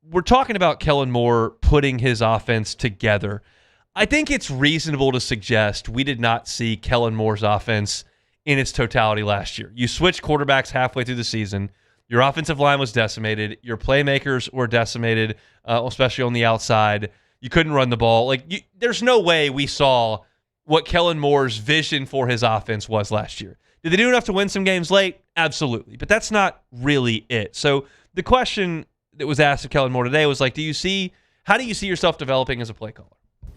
We're talking about Kellen Moore putting his offense together. I think it's reasonable to suggest we did not see Kellen Moore's offense in its totality last year. You switched quarterbacks halfway through the season. Your offensive line was decimated. Your playmakers were decimated, especially on the outside. You couldn't run the ball. There's no way we saw what Kellen Moore's vision for his offense was last year. Did they do enough to win some games late? Absolutely. But that's not really it. So the question that was asked of Kellen Moore today was how do you see yourself developing as a play caller?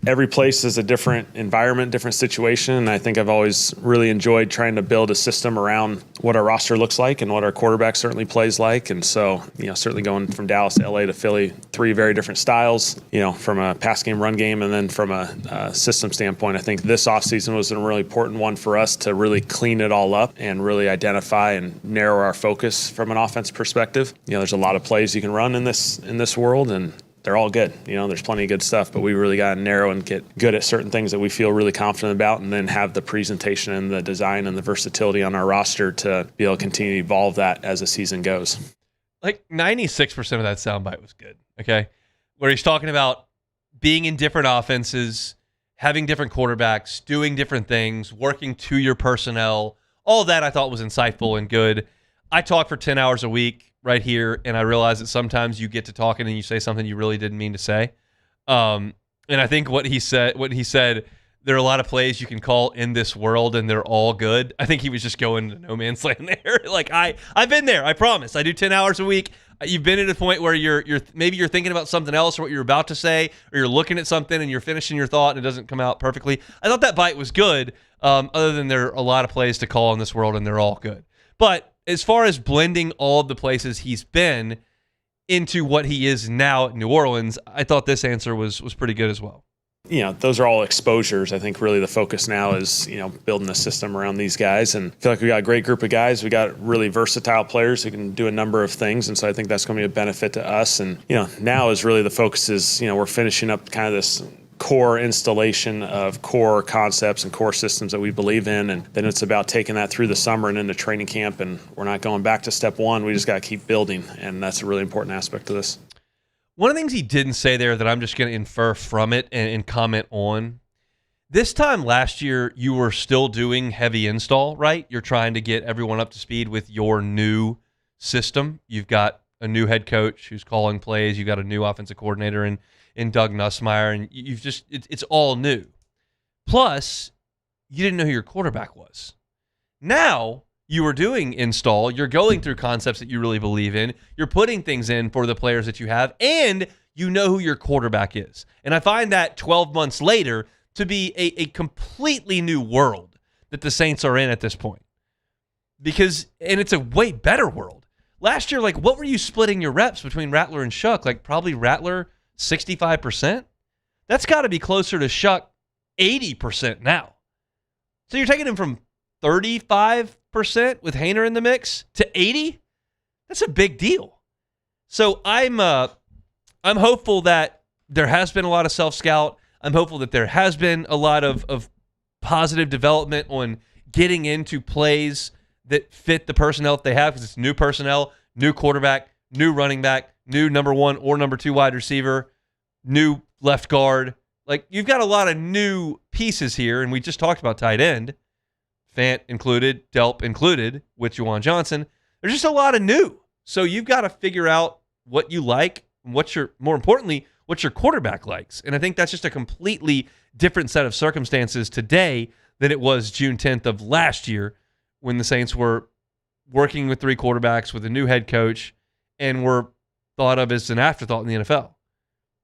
Every place is a different environment, different situation, and I think I've always really enjoyed trying to build a system around what our roster looks like and what our quarterback certainly plays like. And so, certainly going from Dallas to LA to Philly, 3 very different styles, from a pass game, run game, and then from a system standpoint. I think this offseason was a really important one for us to really clean it all up and really identify and narrow our focus from an offense perspective. There's a lot of plays you can run in this world, and they're all good. There's plenty of good stuff, but we really got to narrow and get good at certain things that we feel really confident about, and then have the presentation and the design and the versatility on our roster to be able to continue to evolve that as the season goes. 96% of that soundbite was good, okay? Where he's talking about being in different offenses, having different quarterbacks, doing different things, working to your personnel. All of that I thought was insightful and good. I talk for 10 hours a week right here, and I realize that sometimes you get to talking and you say something you really didn't mean to say. And I think what he said there are a lot of plays you can call in this world, and they're all good. I think he was just going to no man's land there. Like I've been there. I promise. I do 10 hours a week. You've been at a point where you're maybe you're thinking about something else or what you're about to say, or you're looking at something and you're finishing your thought and it doesn't come out perfectly. I thought that bite was good. Other than there are a lot of plays to call in this world, and they're all good. But as far as blending all of the places he's been into what he is now at New Orleans, I thought this answer was pretty good as well. Those are all exposures. I think really the focus now is, building a system around these guys. And I feel like we got a great group of guys. We got really versatile players who can do a number of things. And so I think that's going to be a benefit to us. And, now is really the focus is, we're finishing up kind of this core installation of core concepts and core systems that we believe in. And then it's about taking that through the summer and into training camp. And we're not going back to step one. We just got to keep building. And that's a really important aspect of this. One of the things he didn't say there that I'm just going to infer from it and comment on, this time last year, you were still doing heavy install, right? You're trying to get everyone up to speed with your new system. You've got a new head coach who's calling plays. You've got a new offensive coordinator in Doug Nussmeier, and it's all new. Plus, you didn't know who your quarterback was. Now, you are doing install, you're going through concepts that you really believe in, you're putting things in for the players that you have, and you know who your quarterback is. And I find that 12 months later to be a completely new world that the Saints are in at this point. And it's a way better world. Last year, what were you splitting your reps between Rattler and Shuck? Probably Rattler 65%? That's got to be closer to Shuck 80% now. So you're taking him from 35% with Haener in the mix to 80%? That's a big deal. So I'm hopeful that there has been a lot of self-scout. I'm hopeful that there has been a lot of positive development on getting into plays that fit the personnel that they have, because it's new personnel, new quarterback, new running back, new number 1 or number 2 wide receiver, new left guard. You've got a lot of new pieces here, and we just talked about tight end. Fant included, Delp included, with Juwan Johnson. There's just a lot of new. So you've got to figure out what you like, and more importantly, what your quarterback likes. And I think that's just a completely different set of circumstances today than it was June 10th of last year, when the Saints were working with 3 quarterbacks with a new head coach and were thought of as an afterthought in the NFL.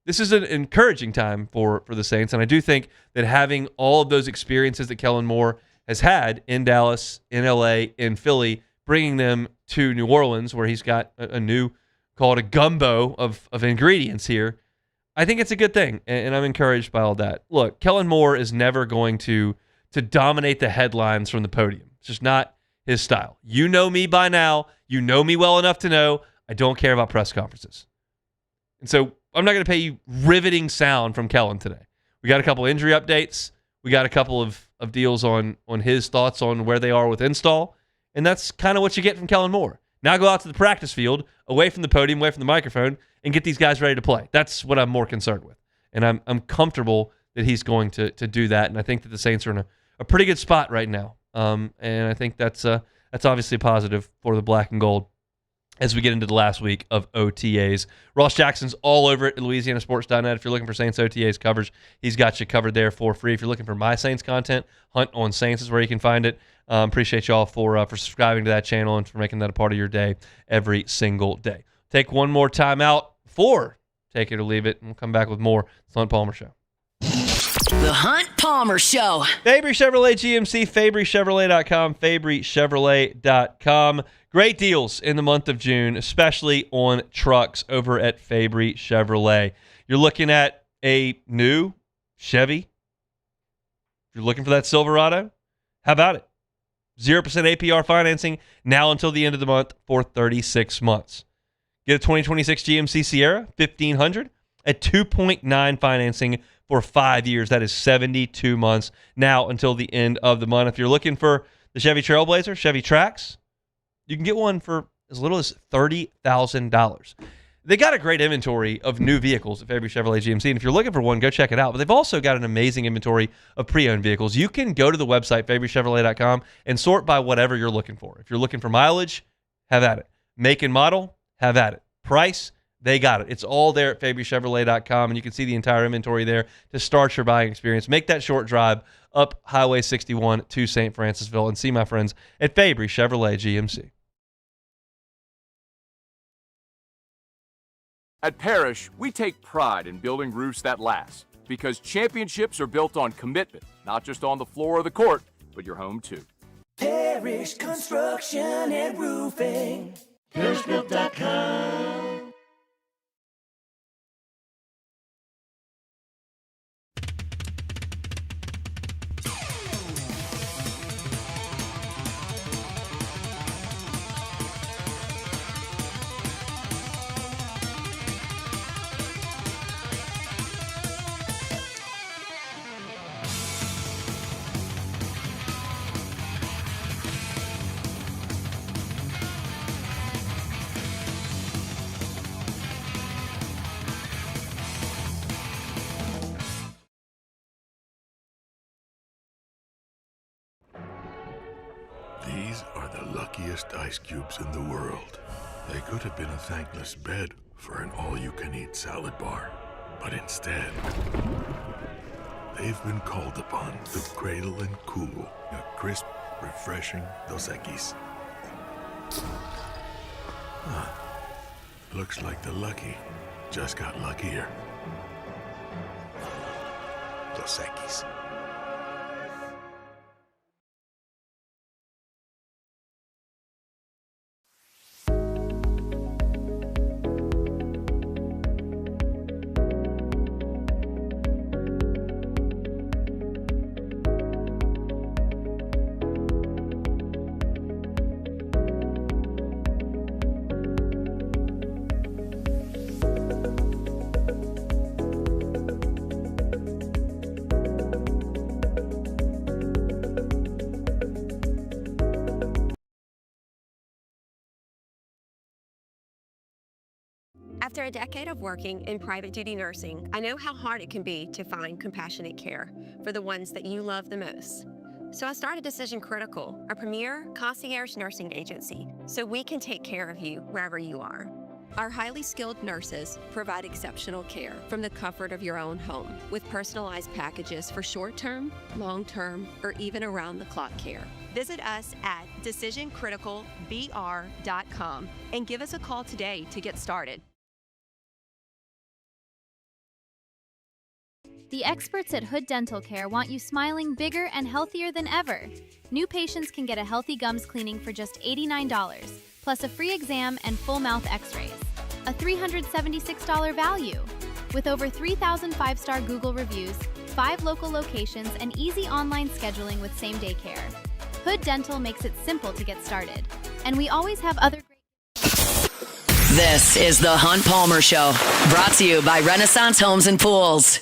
This is an encouraging time for the Saints, and I do think that having all of those experiences that Kellen Moore has had in Dallas, in LA, in Philly, bringing them to New Orleans, where he's got a new, call it a gumbo of ingredients here. I think it's a good thing, and I'm encouraged by all that. Look, Kellen Moore is never going to dominate the headlines from the podium. It's just not his style. You know me by now. You know me well enough to know I don't care about press conferences. And so I'm not going to pay you riveting sound from Kellen today. We got a couple injury updates. We got a couple of deals on his thoughts on where they are with install, and that's kind of what you get from Kellen Moore. Now go out to the practice field, away from the podium, away from the microphone, and get these guys ready to play. That's what I'm more concerned with, and I'm comfortable that he's going to do that, and I think that the Saints are in a pretty good spot right now, and I think that's obviously positive for the black and gold as we get into the last week of OTAs. Ross Jackson's all over it at LouisianaSports.net. If you're looking for Saints OTAs coverage, he's got you covered there for free. If you're looking for my Saints content, Hunt on Saints is where you can find it. Appreciate y'all for subscribing to that channel and for making that a part of your day every single day. Take one more time out for Take It or Leave It, and we'll come back with more. It's the Hunt Palmer Show. The Hunt Palmer Show. Fabry Chevrolet GMC, FabryChevrolet.com, FabryChevrolet.com. Great deals in the month of June, especially on trucks over at Fabry Chevrolet. You're looking at a new Chevy. If you're looking for that Silverado, how about it? 0% APR financing now until the end of the month for 36 months. Get a 2026 GMC Sierra, $1,500 at 2.9 financing for 5 years. That is 72 months now until the end of the month. If you're looking for the Chevy Trailblazer, Chevy Trax, you can get one for as little as $30,000. They got a great inventory of new vehicles at Fabry Chevrolet GMC, and if you're looking for one, go check it out. But they've also got an amazing inventory of pre-owned vehicles. You can go to the website, FabryChevrolet.com, and sort by whatever you're looking for. If you're looking for mileage, have at it. Make and model, have at it. Price, They got it. It's all there at FabryChevrolet.com, and you can see the entire inventory there to start your buying experience. Make that short drive up Highway 61 to St. Francisville and see my friends at Fabry Chevrolet GMC. At Parrish, we take pride in building roofs that last because championships are built on commitment, not just on the floor or the court, but your home too. Parrish Construction and Roofing. ParrishBuilt.com. These are the luckiest ice cubes in the world. They could have been a thankless bed for an all-you-can-eat salad bar. But instead, they've been called upon to cradle and cool a crisp, refreshing Dos Equis. Huh. Looks like the lucky just got luckier. Dos Equis. After a decade of working in private duty nursing, I know how hard it can be to find compassionate care for the ones that you love the most. So I started Decision Critical, a premier concierge nursing agency, so we can take care of you wherever you are. Our highly skilled nurses provide exceptional care from the comfort of your own home with personalized packages for short-term, long-term, or even around-the-clock care. Visit us at decisioncriticalbr.com and give us a call today to get started. The experts at Hood Dental Care want you smiling bigger and healthier than ever. New patients can get a healthy gums cleaning for just $89, plus a free exam and full mouth x-rays. A $376 value. With over 3,000 five-star Google reviews, 5 local locations, and easy online scheduling with same-day care. Hood Dental makes it simple to get started. And we always have other great... This is the Hunt Palmer Show, brought to you by Renaissance Homes and Pools.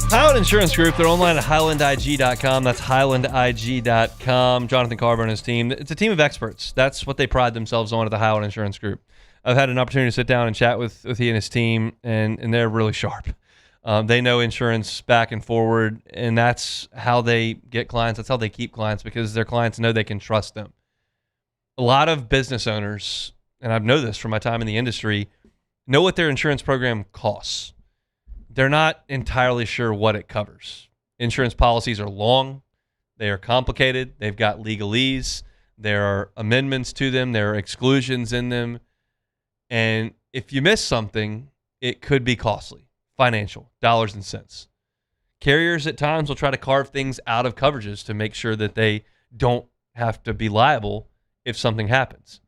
Highland Insurance Group, they're online at HighlandIG.com. That's HighlandIG.com. Jonathan Carver and his team. It's a team of experts. That's what they pride themselves on at the Highland Insurance Group. I've had an opportunity to sit down and chat with he and his team, and they're really sharp. They know insurance back and forward, and that's how they get clients. That's how they keep clients, because their clients know they can trust them. A lot of business owners, and I know this from my time in the industry, know what their insurance program costs. They're not entirely sure what it covers. Insurance policies are long. They are complicated. They've got legalese. There are amendments to them. There are exclusions in them. And if you miss something, it could be costly, financial, dollars and cents. Carriers at times will try to carve things out of coverages to make sure that they don't have to be liable if something happens.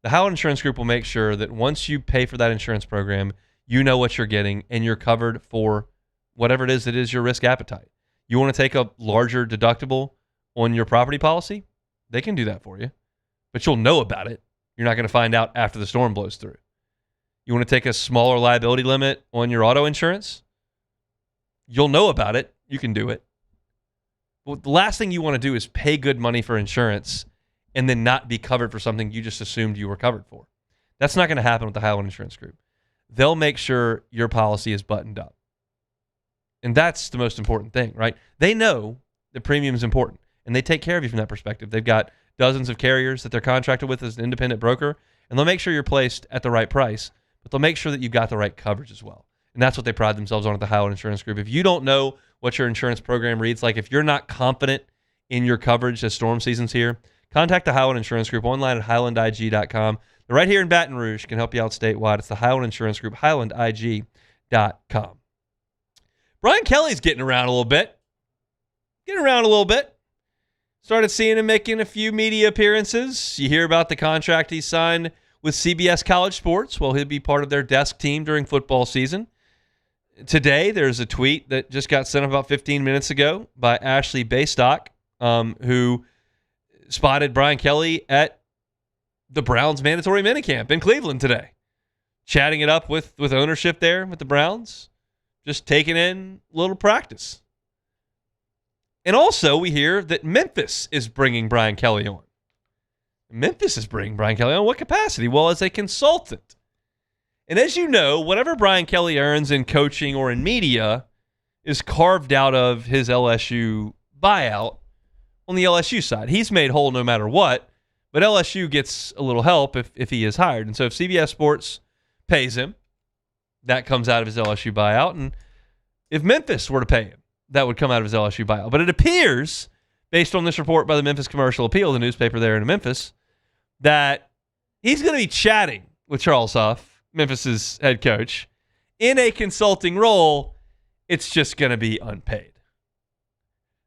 The Howard Insurance Group will make sure that once you pay for that insurance program, you know what you're getting, and you're covered for whatever it is that is your risk appetite. You want to take a larger deductible on your property policy? They can do that for you, but you'll know about it. You're not going to find out after the storm blows through. You want to take a smaller liability limit on your auto insurance? You'll know about it. You can do it. Well, the last thing you want to do is pay good money for insurance and then not be covered for something you just assumed you were covered for. That's not going to happen with the Highland Insurance Group. They'll make sure your policy is buttoned up. And that's the most important thing, right? They know the premium is important, and they take care of you from that perspective. They've got dozens of carriers that they're contracted with as an independent broker, and they'll make sure you're placed at the right price, but they'll make sure that you've got the right coverage as well. And that's what they pride themselves on at the Highland Insurance Group. If you don't know what your insurance program reads like, if you're not confident in your coverage as storm season's here, contact the Highland Insurance Group online at highlandig.com. They're right here in Baton Rouge, can help you out statewide. It's the Highland Insurance Group, highlandig.com. Brian Kelly's getting around a little bit. Started seeing him making a few media appearances. You hear about the contract he signed with CBS College Sports. Well, he'll be part of their desk team during football season. Today, there's a tweet that just got sent about 15 minutes ago by Ashley Baystock, who spotted Brian Kelly at the Browns mandatory minicamp in Cleveland today, chatting it up with ownership there with the Browns, just taking in a little practice. And also, we hear that Memphis is bringing Brian Kelly on. What capacity? Well, as a consultant. And as you know, whatever Brian Kelly earns in coaching or in media is carved out of his LSU buyout on the LSU side. He's made whole no matter what, but LSU gets a little help if he is hired. And so if CBS Sports pays him, that comes out of his LSU buyout. And if Memphis were to pay him, that would come out of his LSU buyout. But it appears, based on this report by the Memphis Commercial Appeal, the newspaper there in Memphis, that he's going to be chatting with Charles Huff, Memphis's head coach, in a consulting role. It's just going to be unpaid.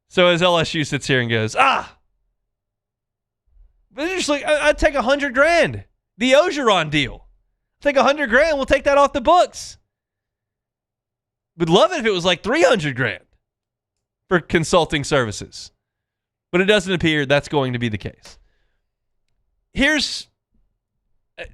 So as LSU sits here and goes, but just like, I'd take $100,000. The Ogeron deal. Take $100,000. We'll take that off the books. Would love it if it was like $300,000 for consulting services. But it doesn't appear that's going to be the case. Here's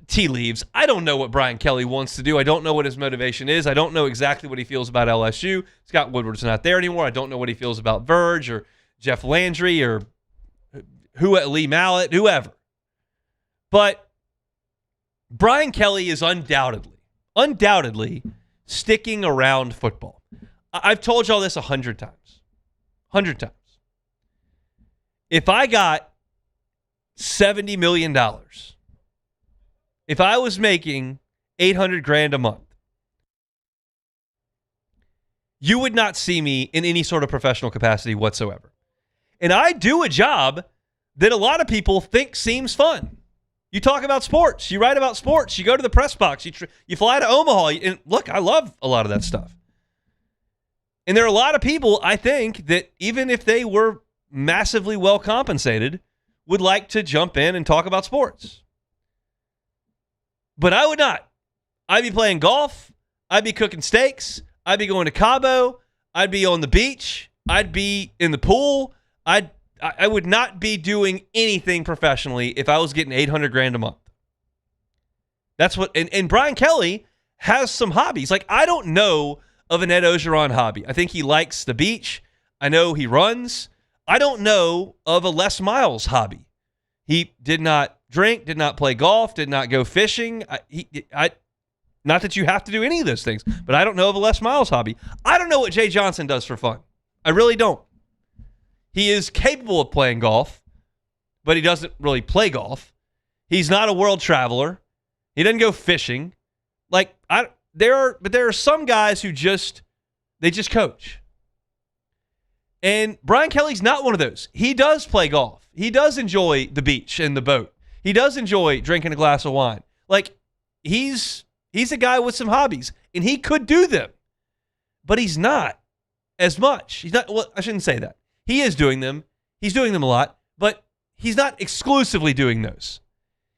tea leaves. I don't know what Brian Kelly wants to do. I don't know what his motivation is. I don't know exactly what he feels about LSU. Scott Woodward's not there anymore. I don't know what he feels about Verge or Jeff Landry or Lee Mallett, whoever. But Brian Kelly is undoubtedly sticking around football. I've told y'all this 100 times. 100 times. If I got $70 million, if I was making $800,000 a month, you would not see me in any sort of professional capacity whatsoever. And I do a job that a lot of people think seems fun. You talk about sports. You write about sports. You go to the press box. You fly to Omaha. And look, I love a lot of that stuff. And there are a lot of people, I think, that even if they were massively well compensated, would like to jump in and talk about sports. But I would not. I'd be playing golf. I'd be cooking steaks. I'd be going to Cabo. I'd be on the beach. I'd be in the pool. I would not be doing anything professionally if I was getting $800,000 a month. That's what, and Brian Kelly has some hobbies. Like, I don't know of an Ed Ogeron hobby. I think he likes the beach. I know he runs. I don't know of a Les Miles hobby. He did not drink, did not play golf, did not go fishing. Not that you have to do any of those things, but I don't know of a Les Miles hobby. I don't know what Jay Johnson does for fun. I really don't. He is capable of playing golf, but he doesn't really play golf. He's not a world traveler. He doesn't go fishing. There are some guys who just coach. And Brian Kelly's not one of those. He does play golf. He does enjoy the beach and the boat. He does enjoy drinking a glass of wine. Like, he's a guy with some hobbies, and he could do them. But he's not as much. He's not, well, I shouldn't say that. He is doing them. He's doing them a lot, but he's not exclusively doing those.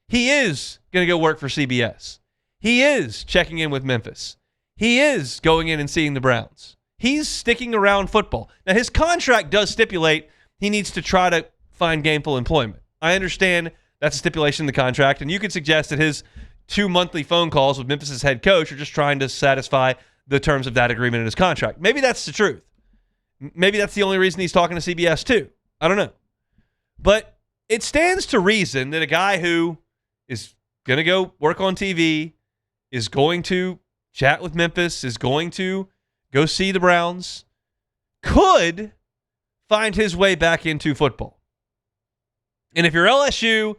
He is going to go work for CBS. He is checking in with Memphis. He is going in and seeing the Browns. He's sticking around football. Now, his contract does stipulate he needs to try to find gainful employment. I understand that's a stipulation in the contract, and you could suggest that his 2 monthly phone calls with Memphis's head coach are just trying to satisfy the terms of that agreement in his contract. Maybe that's the truth. Maybe that's the only reason he's talking to CBS too. I don't know. But it stands to reason that a guy who is going to go work on TV, is going to chat with Memphis, is going to go see the Browns, could find his way back into football. And if you're LSU,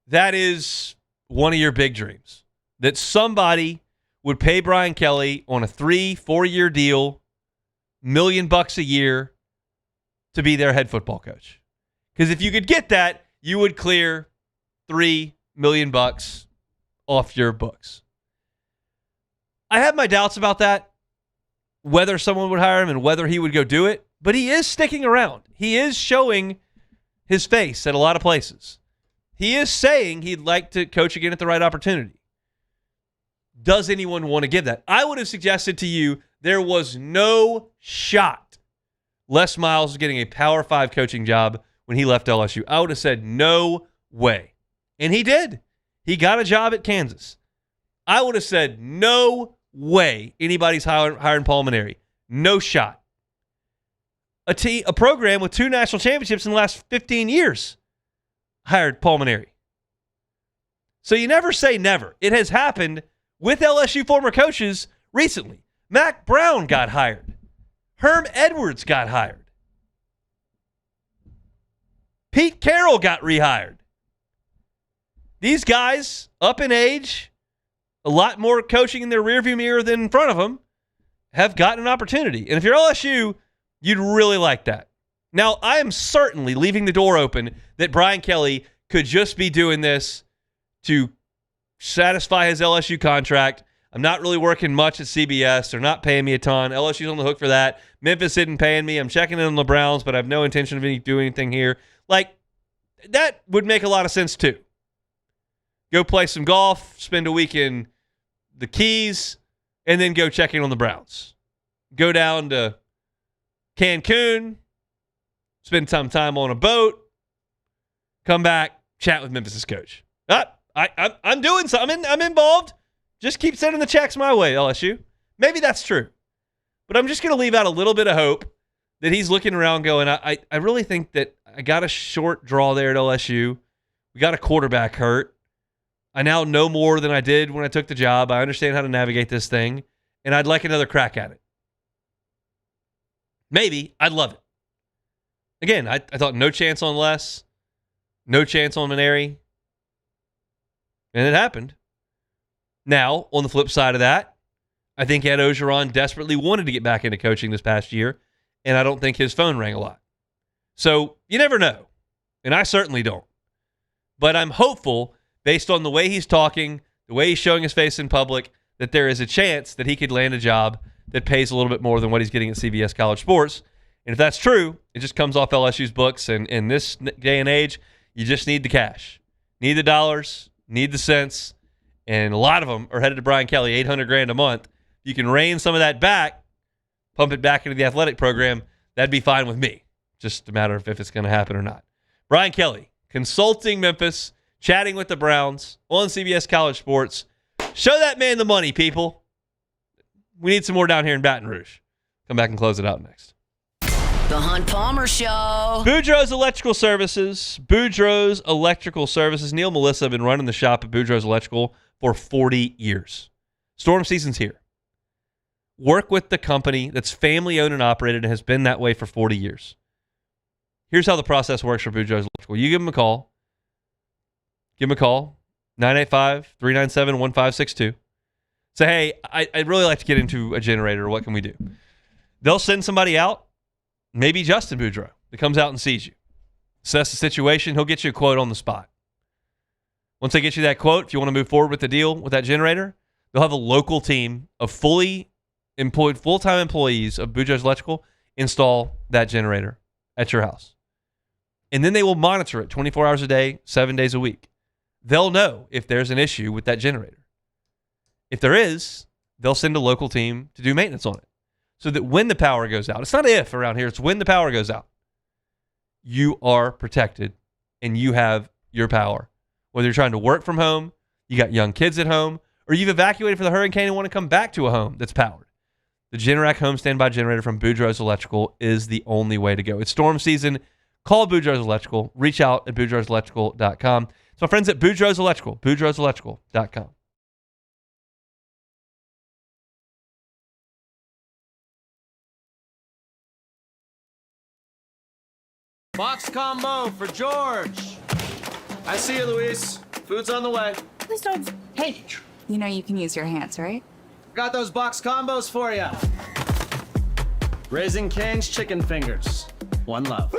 that is one of your big dreams. That somebody would pay Brian Kelly on a 3-4 year deal, $1 million a year, to be their head football coach. Because if you could get that, you would clear $3 million off your books. I have my doubts about that, whether someone would hire him and whether he would go do it, but he is sticking around. He is showing his face at a lot of places. He is saying he'd like to coach again at the right opportunity. Does anyone want to give that? I would have suggested to you there was no shot Les Miles was getting a Power 5 coaching job when he left LSU. I would have said no way. And he did. He got a job at Kansas. I would have said no way anybody's hiring Paul Mainieri. No shot. A program with 2 national championships in the last 15 years hired Paul Mainieri. So you never say never. It has happened with LSU former coaches recently. Mac Brown got hired. Herm Edwards got hired. Pete Carroll got rehired. These guys, up in age, a lot more coaching in their rearview mirror than in front of them, have gotten an opportunity. And if you're LSU, you'd really like that. Now, I am certainly leaving the door open that Brian Kelly could just be doing this to satisfy his LSU contract. I'm not really working much at CBS. They're not paying me a ton. LSU's on the hook for that. Memphis isn't paying me. I'm checking in on the Browns, but I have no intention of doing anything here. Like, that would make a lot of sense too. Go play some golf, spend a week in the Keys, and then go check in on the Browns. Go down to Cancun, spend some time on a boat, come back, chat with Memphis' coach. I'm doing something. I'm involved. Just keep sending the checks my way, LSU. Maybe that's true. But I'm just going to leave out a little bit of hope that he's looking around going, I really think that I got a short draw there at LSU. We got a quarterback hurt. I now know more than I did when I took the job. I understand how to navigate this thing, and I'd like another crack at it. Maybe. I'd love it. Again, I thought no chance on Les, no chance on Mainieri, and it happened. Now, on the flip side of that, I think Ed Ogeron desperately wanted to get back into coaching this past year, and I don't think his phone rang a lot. So, you never know, and I certainly don't. But I'm hopeful, based on the way he's talking, the way he's showing his face in public, that there is a chance that he could land a job that pays a little bit more than what he's getting at CBS College Sports. And if that's true, it just comes off LSU's books. And in this day and age, you just need the cash. Need the dollars, need the cents. And a lot of them are headed to Brian Kelly, $800,000 a month. You can rein some of that back, pump it back into the athletic program. That'd be fine with me. Just a matter of if it's going to happen or not. Brian Kelly, consulting Memphis, chatting with the Browns on CBS College Sports. Show that man the money, people. We need some more down here in Baton Rouge. Come back and close it out next. The Hunt Palmer Show. Boudreaux's Electrical Services. Boudreaux's Electrical Services. Neil and Melissa have been running the shop at Boudreaux's Electrical for 40 years. Storm season's here. Work with the company that's family-owned and operated and has been that way for 40 years. Here's how the process works for Boudreaux's Electrical. You give them a call. Give them a call. 985-397-1562. Say, hey, I'd really like to get into a generator. What can we do? They'll send somebody out, maybe Justin Boudreaux, that comes out and sees you. Assess the situation. He'll get you a quote on the spot. Once they get you that quote, if you want to move forward with the deal with that generator, they'll have a local team of fully employed, full-time employees of Boudreaux's Electrical install that generator at your house. And then they will monitor it 24 hours a day, 7 days a week. They'll know if there's an issue with that generator. If there is, they'll send a local team to do maintenance on it. So that when the power goes out, it's not if around here, it's when the power goes out, you are protected and you have your power. Whether you're trying to work from home, you got young kids at home, or you've evacuated for the hurricane and want to come back to a home that's powered. the Generac home standby generator from Boudreaux's Electrical is the only way to go. It's storm season. Call Boudreaux's Electrical. Reach out at boudreauxelectrical.com. It's my friends at Boudreaux's Electrical, boudreauxelectrical.com. Box combo for George. I see you, Luis. Food's on the way. Please don't. Hey, you know you can use your hands, right? Got those box combos for you. Raising Cane's chicken fingers. One love.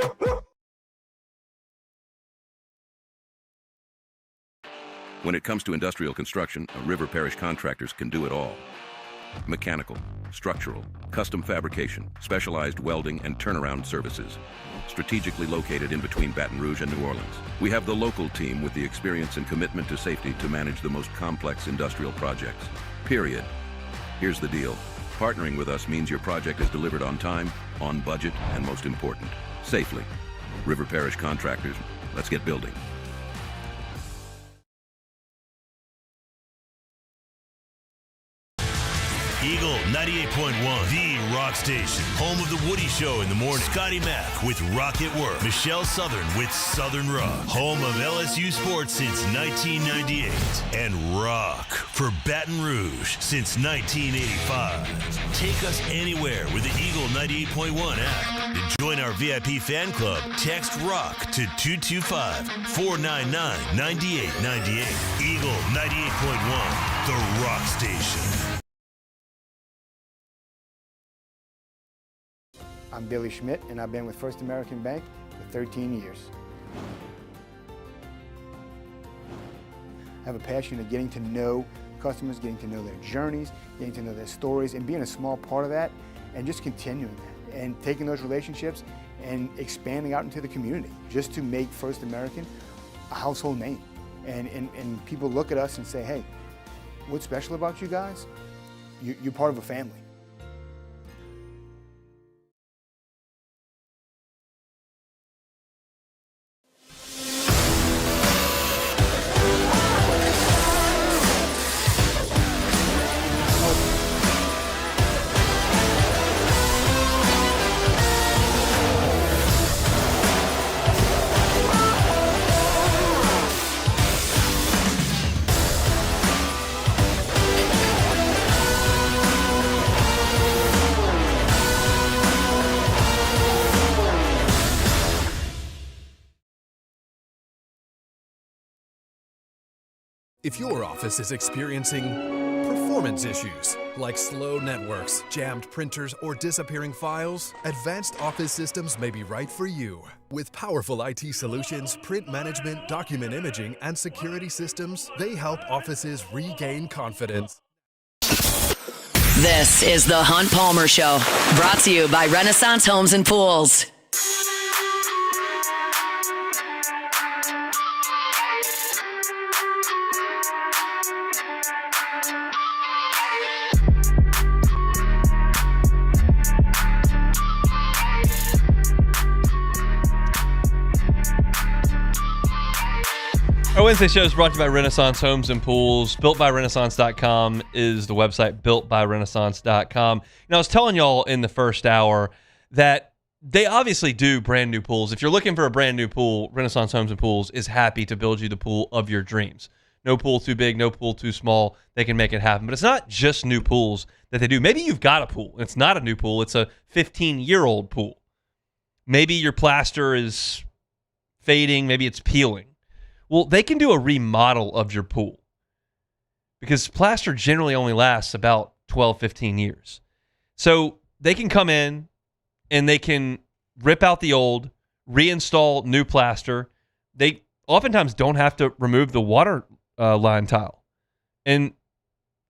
When it comes to industrial construction, River Parish Contractors can do it all. Mechanical, structural, custom fabrication, specialized welding, and turnaround services. Strategically located in between Baton Rouge and New Orleans, we have the local team with the experience and commitment to safety to manage the most complex industrial projects. Period. Here's the deal. Partnering with us means your project is delivered on time, on budget, and most important, safely. River Parish Contractors, let's get building. Eagle 98.1, the rock station. Home of the Woody Show in the morning. Scotty Mack with Rock at Work. Michelle Southern with Southern Rock. Home of LSU sports since 1998. And rock for Baton Rouge since 1985. Take us anywhere with the Eagle 98.1 app. To join our VIP fan club, text ROCK to 225-499-9898. Eagle 98.1, the rock station. I'm Billy Schmidt, and I've been with First American Bank for 13 years. I have a passion of getting to know customers, getting to know their journeys, getting to know their stories, and being a small part of that, and just continuing that, and taking those relationships and expanding out into the community, just to make First American a household name. And people look at us and say, hey, what's special about you guys? You're part of a family. If your office is experiencing performance issues like slow networks, jammed printers, or disappearing files, Advanced Office Systems may be right for you. With powerful IT solutions, print management, document imaging, and security systems, they help offices regain confidence. This is the Hunt Palmer Show, brought to you by Renaissance Homes and Pools. Our Wednesday show is brought to you by Renaissance Homes and Pools. BuiltByRenaissance.com is the website, BuiltByRenaissance.com. And I was telling y'all in the first hour that they obviously do brand new pools. If you're looking for a brand new pool, Renaissance Homes and Pools is happy to build you the pool of your dreams. No pool too big, no pool too small. They can make it happen. But it's not just new pools that they do. Maybe you've got a pool. It's not a new pool. It's a 15-year-old pool. Maybe your plaster is fading. Maybe it's peeling. Well, they can do a remodel of your pool because plaster generally only lasts about 12, 15 years. So they can come in and they can rip out the old, reinstall new plaster. They oftentimes don't have to remove the water line tile. And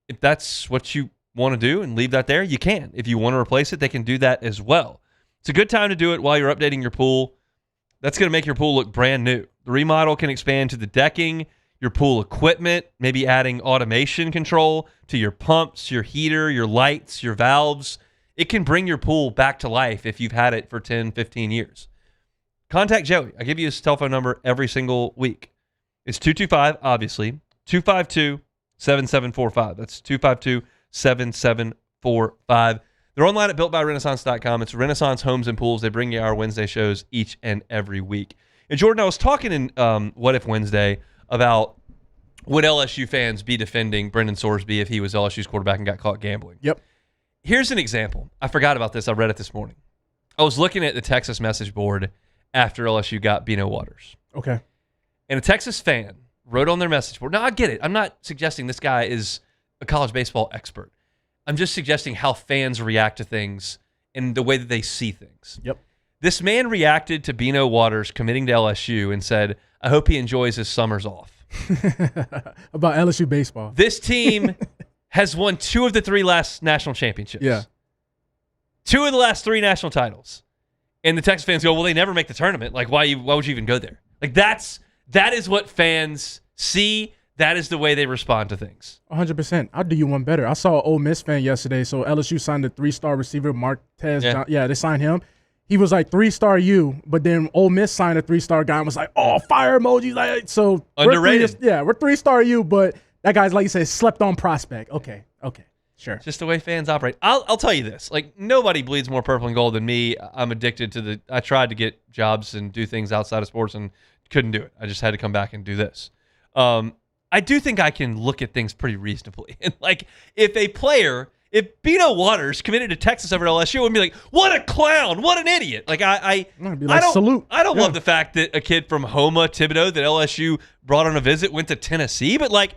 if that's what you want to do and leave that there, you can. If you want to replace it, they can do that as well. It's a good time to do it while you're updating your pool. That's going to make your pool look brand new. The remodel can expand to the decking, your pool equipment, maybe adding automation control to your pumps, your heater, your lights, your valves. It can bring your pool back to life if you've had it for 10, 15 years. Contact Joey. I give you his telephone number every single week. It's 225, obviously, 252-7745. That's 252-7745. They're online at builtbyrenaissance.com. It's Renaissance Homes and Pools. They bring you our Wednesday shows each and every week. And Jordan, I was talking in What If Wednesday about would LSU fans be defending Brendan Sorsby if he was LSU's quarterback and got caught gambling? Yep. Here's an example. I forgot about this. I read it this morning. I was looking at the Texas message board after LSU got Bino Waters. Okay. And a Texas fan wrote on their message board. Now, I get it. I'm not suggesting this guy is a college baseball expert. I'm just suggesting how fans react to things and the way that they see things. Yep. This man reacted to Bino Waters committing to LSU and said, I hope he enjoys his summers off. About LSU baseball. This team has won 2 of the 3 last national championships. Yeah. 2 of the last 3 national titles. And the Texas fans go, well, they never make the tournament. Like, why would you even go there? Like, that is what fans see. That is the way they respond to things. 100%. I'll do you one better. I saw an Ole Miss fan yesterday. So LSU signed a 3-star receiver, Martez. Yeah, they signed him. He was like 3-star U, but then Ole Miss signed a 3-star guy and was like, oh, fire emojis. Like, so underrated. We're 3-star U, but that guy's, like you said, slept on prospect. Okay, sure. Just the way fans operate. I'll tell you this. Like, nobody bleeds more purple and gold than me. I'm addicted to I tried to get jobs and do things outside of sports and couldn't do it. I just had to come back and do this. I do think I can look at things pretty reasonably. And like, if Bino Waters committed to Texas over LSU, I would be like, what a clown, what an idiot. Like, I salute. I don't love the fact that a kid from Houma, Thibodeau, that LSU brought on a visit went to Tennessee, but like,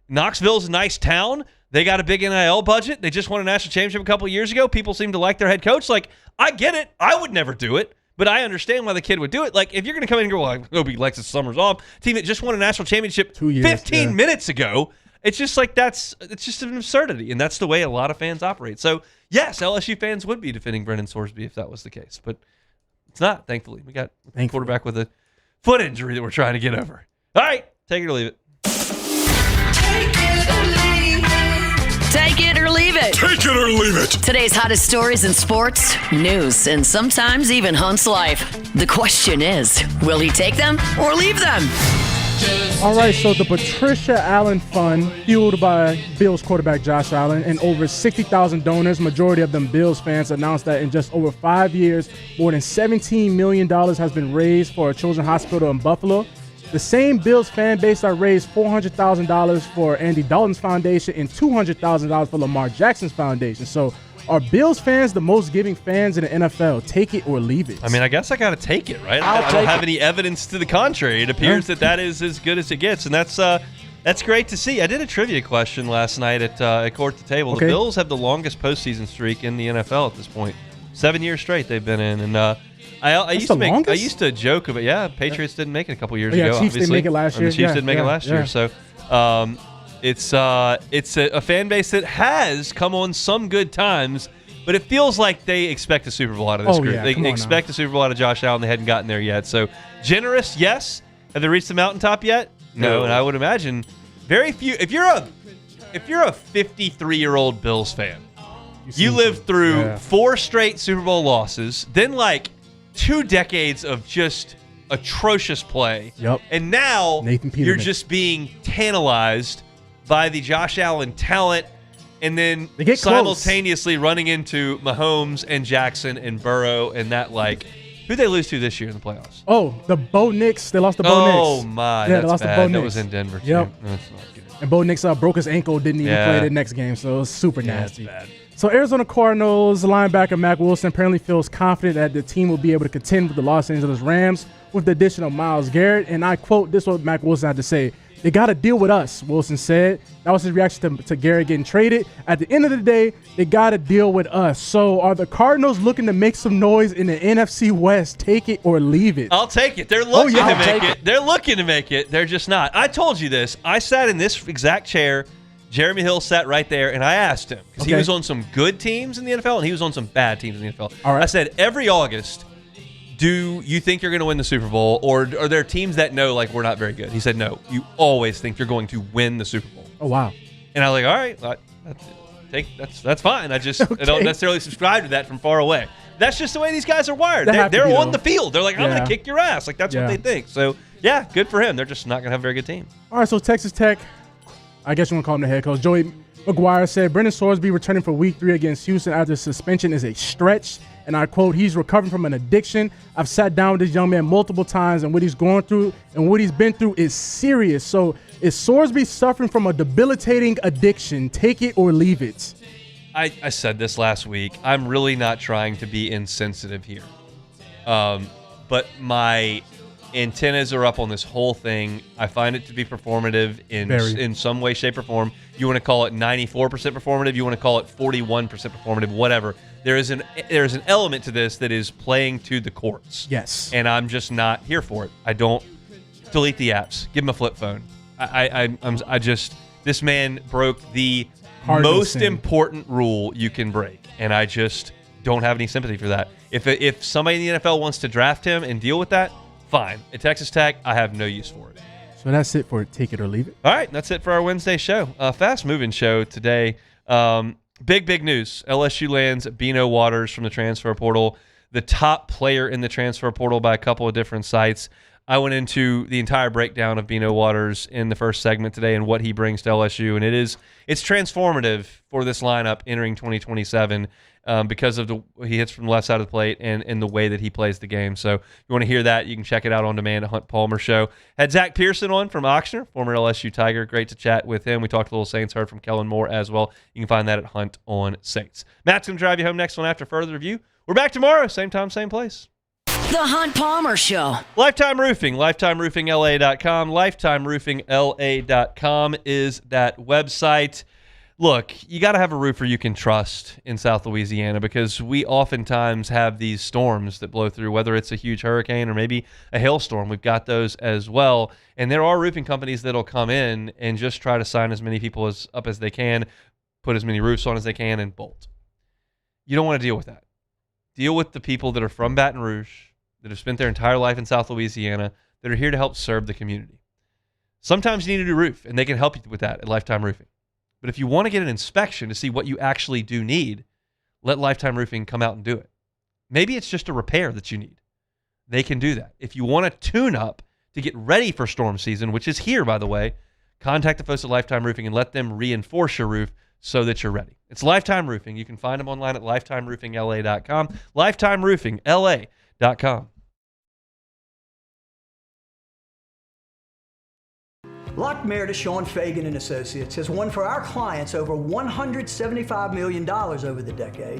Knoxville's a nice town. They got a big NIL budget. They just won a national championship a couple of years ago. People seem to like their head coach. Like, I get it. I would never do it. But I understand why the kid would do it. Like, if you're going to come in and go, well, I hope he likes his summers off, team that just won a national championship 2 years, 15 minutes ago, it's just like it's just an absurdity. And that's the way a lot of fans operate. So, yes, LSU fans would be defending Brendan Sorsby if that was the case. But it's not, thankfully. We got a quarterback with a foot injury that we're trying to get over. All right, take it or leave it. Take it or leave it. Take it or leave it. Today's hottest stories in sports, news, and sometimes even Hunt's life. The question is, will he take them or leave them? All right, so the Patricia Allen Fund, fueled by Bills quarterback Josh Allen, and over 60,000 donors, majority of them Bills fans, announced that in just over 5 years, more than $17 million has been raised for a children's hospital in Buffalo. The same Bills fan base that raised $400,000 for Andy Dalton's foundation and $200,000 for Lamar Jackson's foundation. So are Bills fans the most giving fans in the NFL? Take it or leave it. I mean, I guess I got to take it, right? I don't have any evidence to the contrary. It appears that is as good as it gets, and that's great to see. I did a trivia question last night at Court to Table. Okay. The Bills have the longest postseason streak in the NFL at this point. 7 years straight they've been in, and I used to joke about Patriots didn't make it a couple years ago. Chiefs obviously. didn't make it last year. The Chiefs didn't make it last year. So it's a fan base that has come on some good times, but it feels like they expect a Super Bowl out of this group. They expect a Super Bowl out of Josh Allen. They hadn't gotten there yet. So generous, yes. Have they reached the mountaintop yet? No. And I would imagine very few. If you're a 53-year-old Bills fan, you lived through 4 straight Super Bowl losses, then like 2 decades of just atrocious play. Yep. And now Nathan Peterman. You're just being tantalized by the Josh Allen talent, and then they get simultaneously running into Mahomes and Jackson and Burrow and that, like, who'd they lose to this year in the playoffs? Oh, the Bo Nix. They lost to Bo Nix. Oh, my. Yeah, that's they lost bad. to Bo Nix. That was in Denver, too. Yep. That's not good. And Bo Nix broke his ankle, didn't even play the next game, so it was super nasty. That's bad. So Arizona Cardinals linebacker Mack Wilson apparently feels confident that the team will be able to contend with the Los Angeles Rams with the addition of Myles Garrett. And I quote, this is what Mack Wilson had to say. They got to deal with us, Wilson said. That was his reaction to Garrett getting traded. At the end of the day, they got to deal with us. So are the Cardinals looking to make some noise in the NFC West? Take it or leave it. I'll take it. They're looking to make it. They're looking to make it. They're just not. I told you this. I sat in this exact chair. Jeremy Hill sat right there, and I asked him, because he was on some good teams in the NFL, and he was on some bad teams in the NFL. All right. I said, every August, do you think you're going to win the Super Bowl, or are there teams that know, like, we're not very good? He said, no, you always think you're going to win the Super Bowl. Oh, wow. And I was like, all right, that's fine. I just I don't necessarily subscribe to that from far away. That's just the way these guys are wired. They're on the field. They're like, I'm going to kick your ass. Like, that's what they think. So, yeah, good for him. They're just not going to have a very good team. All right, so Texas Tech I guess you want to call him the head coach. Joey McGuire said Brendan Sorsby returning for Week 3 against Houston after suspension is a stretch. And I quote, he's recovering from an addiction. I've sat down with this young man multiple times, and what he's going through and what he's been through is serious. So is Sorsby suffering from a debilitating addiction? Take it or leave it. I said this last week. I'm really not trying to be insensitive here. But my antennas are up on this whole thing. I find it to be performative in some way, shape, or form. You want to call it 94% performative. You want to call it 41% performative, whatever. There is an element to this that is playing to the courts. Yes. And I'm just not here for it. I don't delete the apps. Give him a flip phone. This man broke the most important rule you can break, and I just don't have any sympathy for that. If somebody in the NFL wants to draft him and deal with that, fine. At Texas Tech, I have no use for it. So that's it for Take It or Leave It. All right, that's it for our Wednesday show. Fast-moving show today. Big news. LSU lands Bino Waters from the transfer portal, the top player in the transfer portal by a couple of different sites. I went into the entire breakdown of Bino Waters in the first segment today and what he brings to LSU, and it's transformative for this lineup entering 2027 because of he hits from the left side of the plate and the way that he plays the game. So if you want to hear that, you can check it out on demand at Hunt Palmer Show. Had Zach Pearson on from Oxnard, former LSU Tiger. Great to chat with him. We talked a little Saints, heard from Kellen Moore as well. You can find that at Hunt on Saints. Matt's going to drive you home next one after further review. We're back tomorrow, same time, same place. The Hunt Palmer Show. Lifetime Roofing, lifetimeroofingla.com. Lifetimeroofingla.com is that website. Look, you got to have a roofer you can trust in South Louisiana because we oftentimes have these storms that blow through, whether it's a huge hurricane or maybe a hailstorm. We've got those as well. And there are roofing companies that'll come in and just try to sign as many people up as they can, put as many roofs on as they can, and bolt. You don't want to deal with that. Deal with the people that are from Baton Rouge, that have spent their entire life in South Louisiana, that are here to help serve the community. Sometimes you need a new roof, and they can help you with that at Lifetime Roofing. But if you want to get an inspection to see what you actually do need, let Lifetime Roofing come out and do it. Maybe it's just a repair that you need. They can do that. If you want to tune up to get ready for storm season, which is here, by the way, contact the folks at Lifetime Roofing and let them reinforce your roof so that you're ready. It's Lifetime Roofing. You can find them online at lifetimeroofingla.com. Lifetimeroofingla.com. Lockmeyer to Sean Fagan and Associates has won for our clients over $175 million over the decade.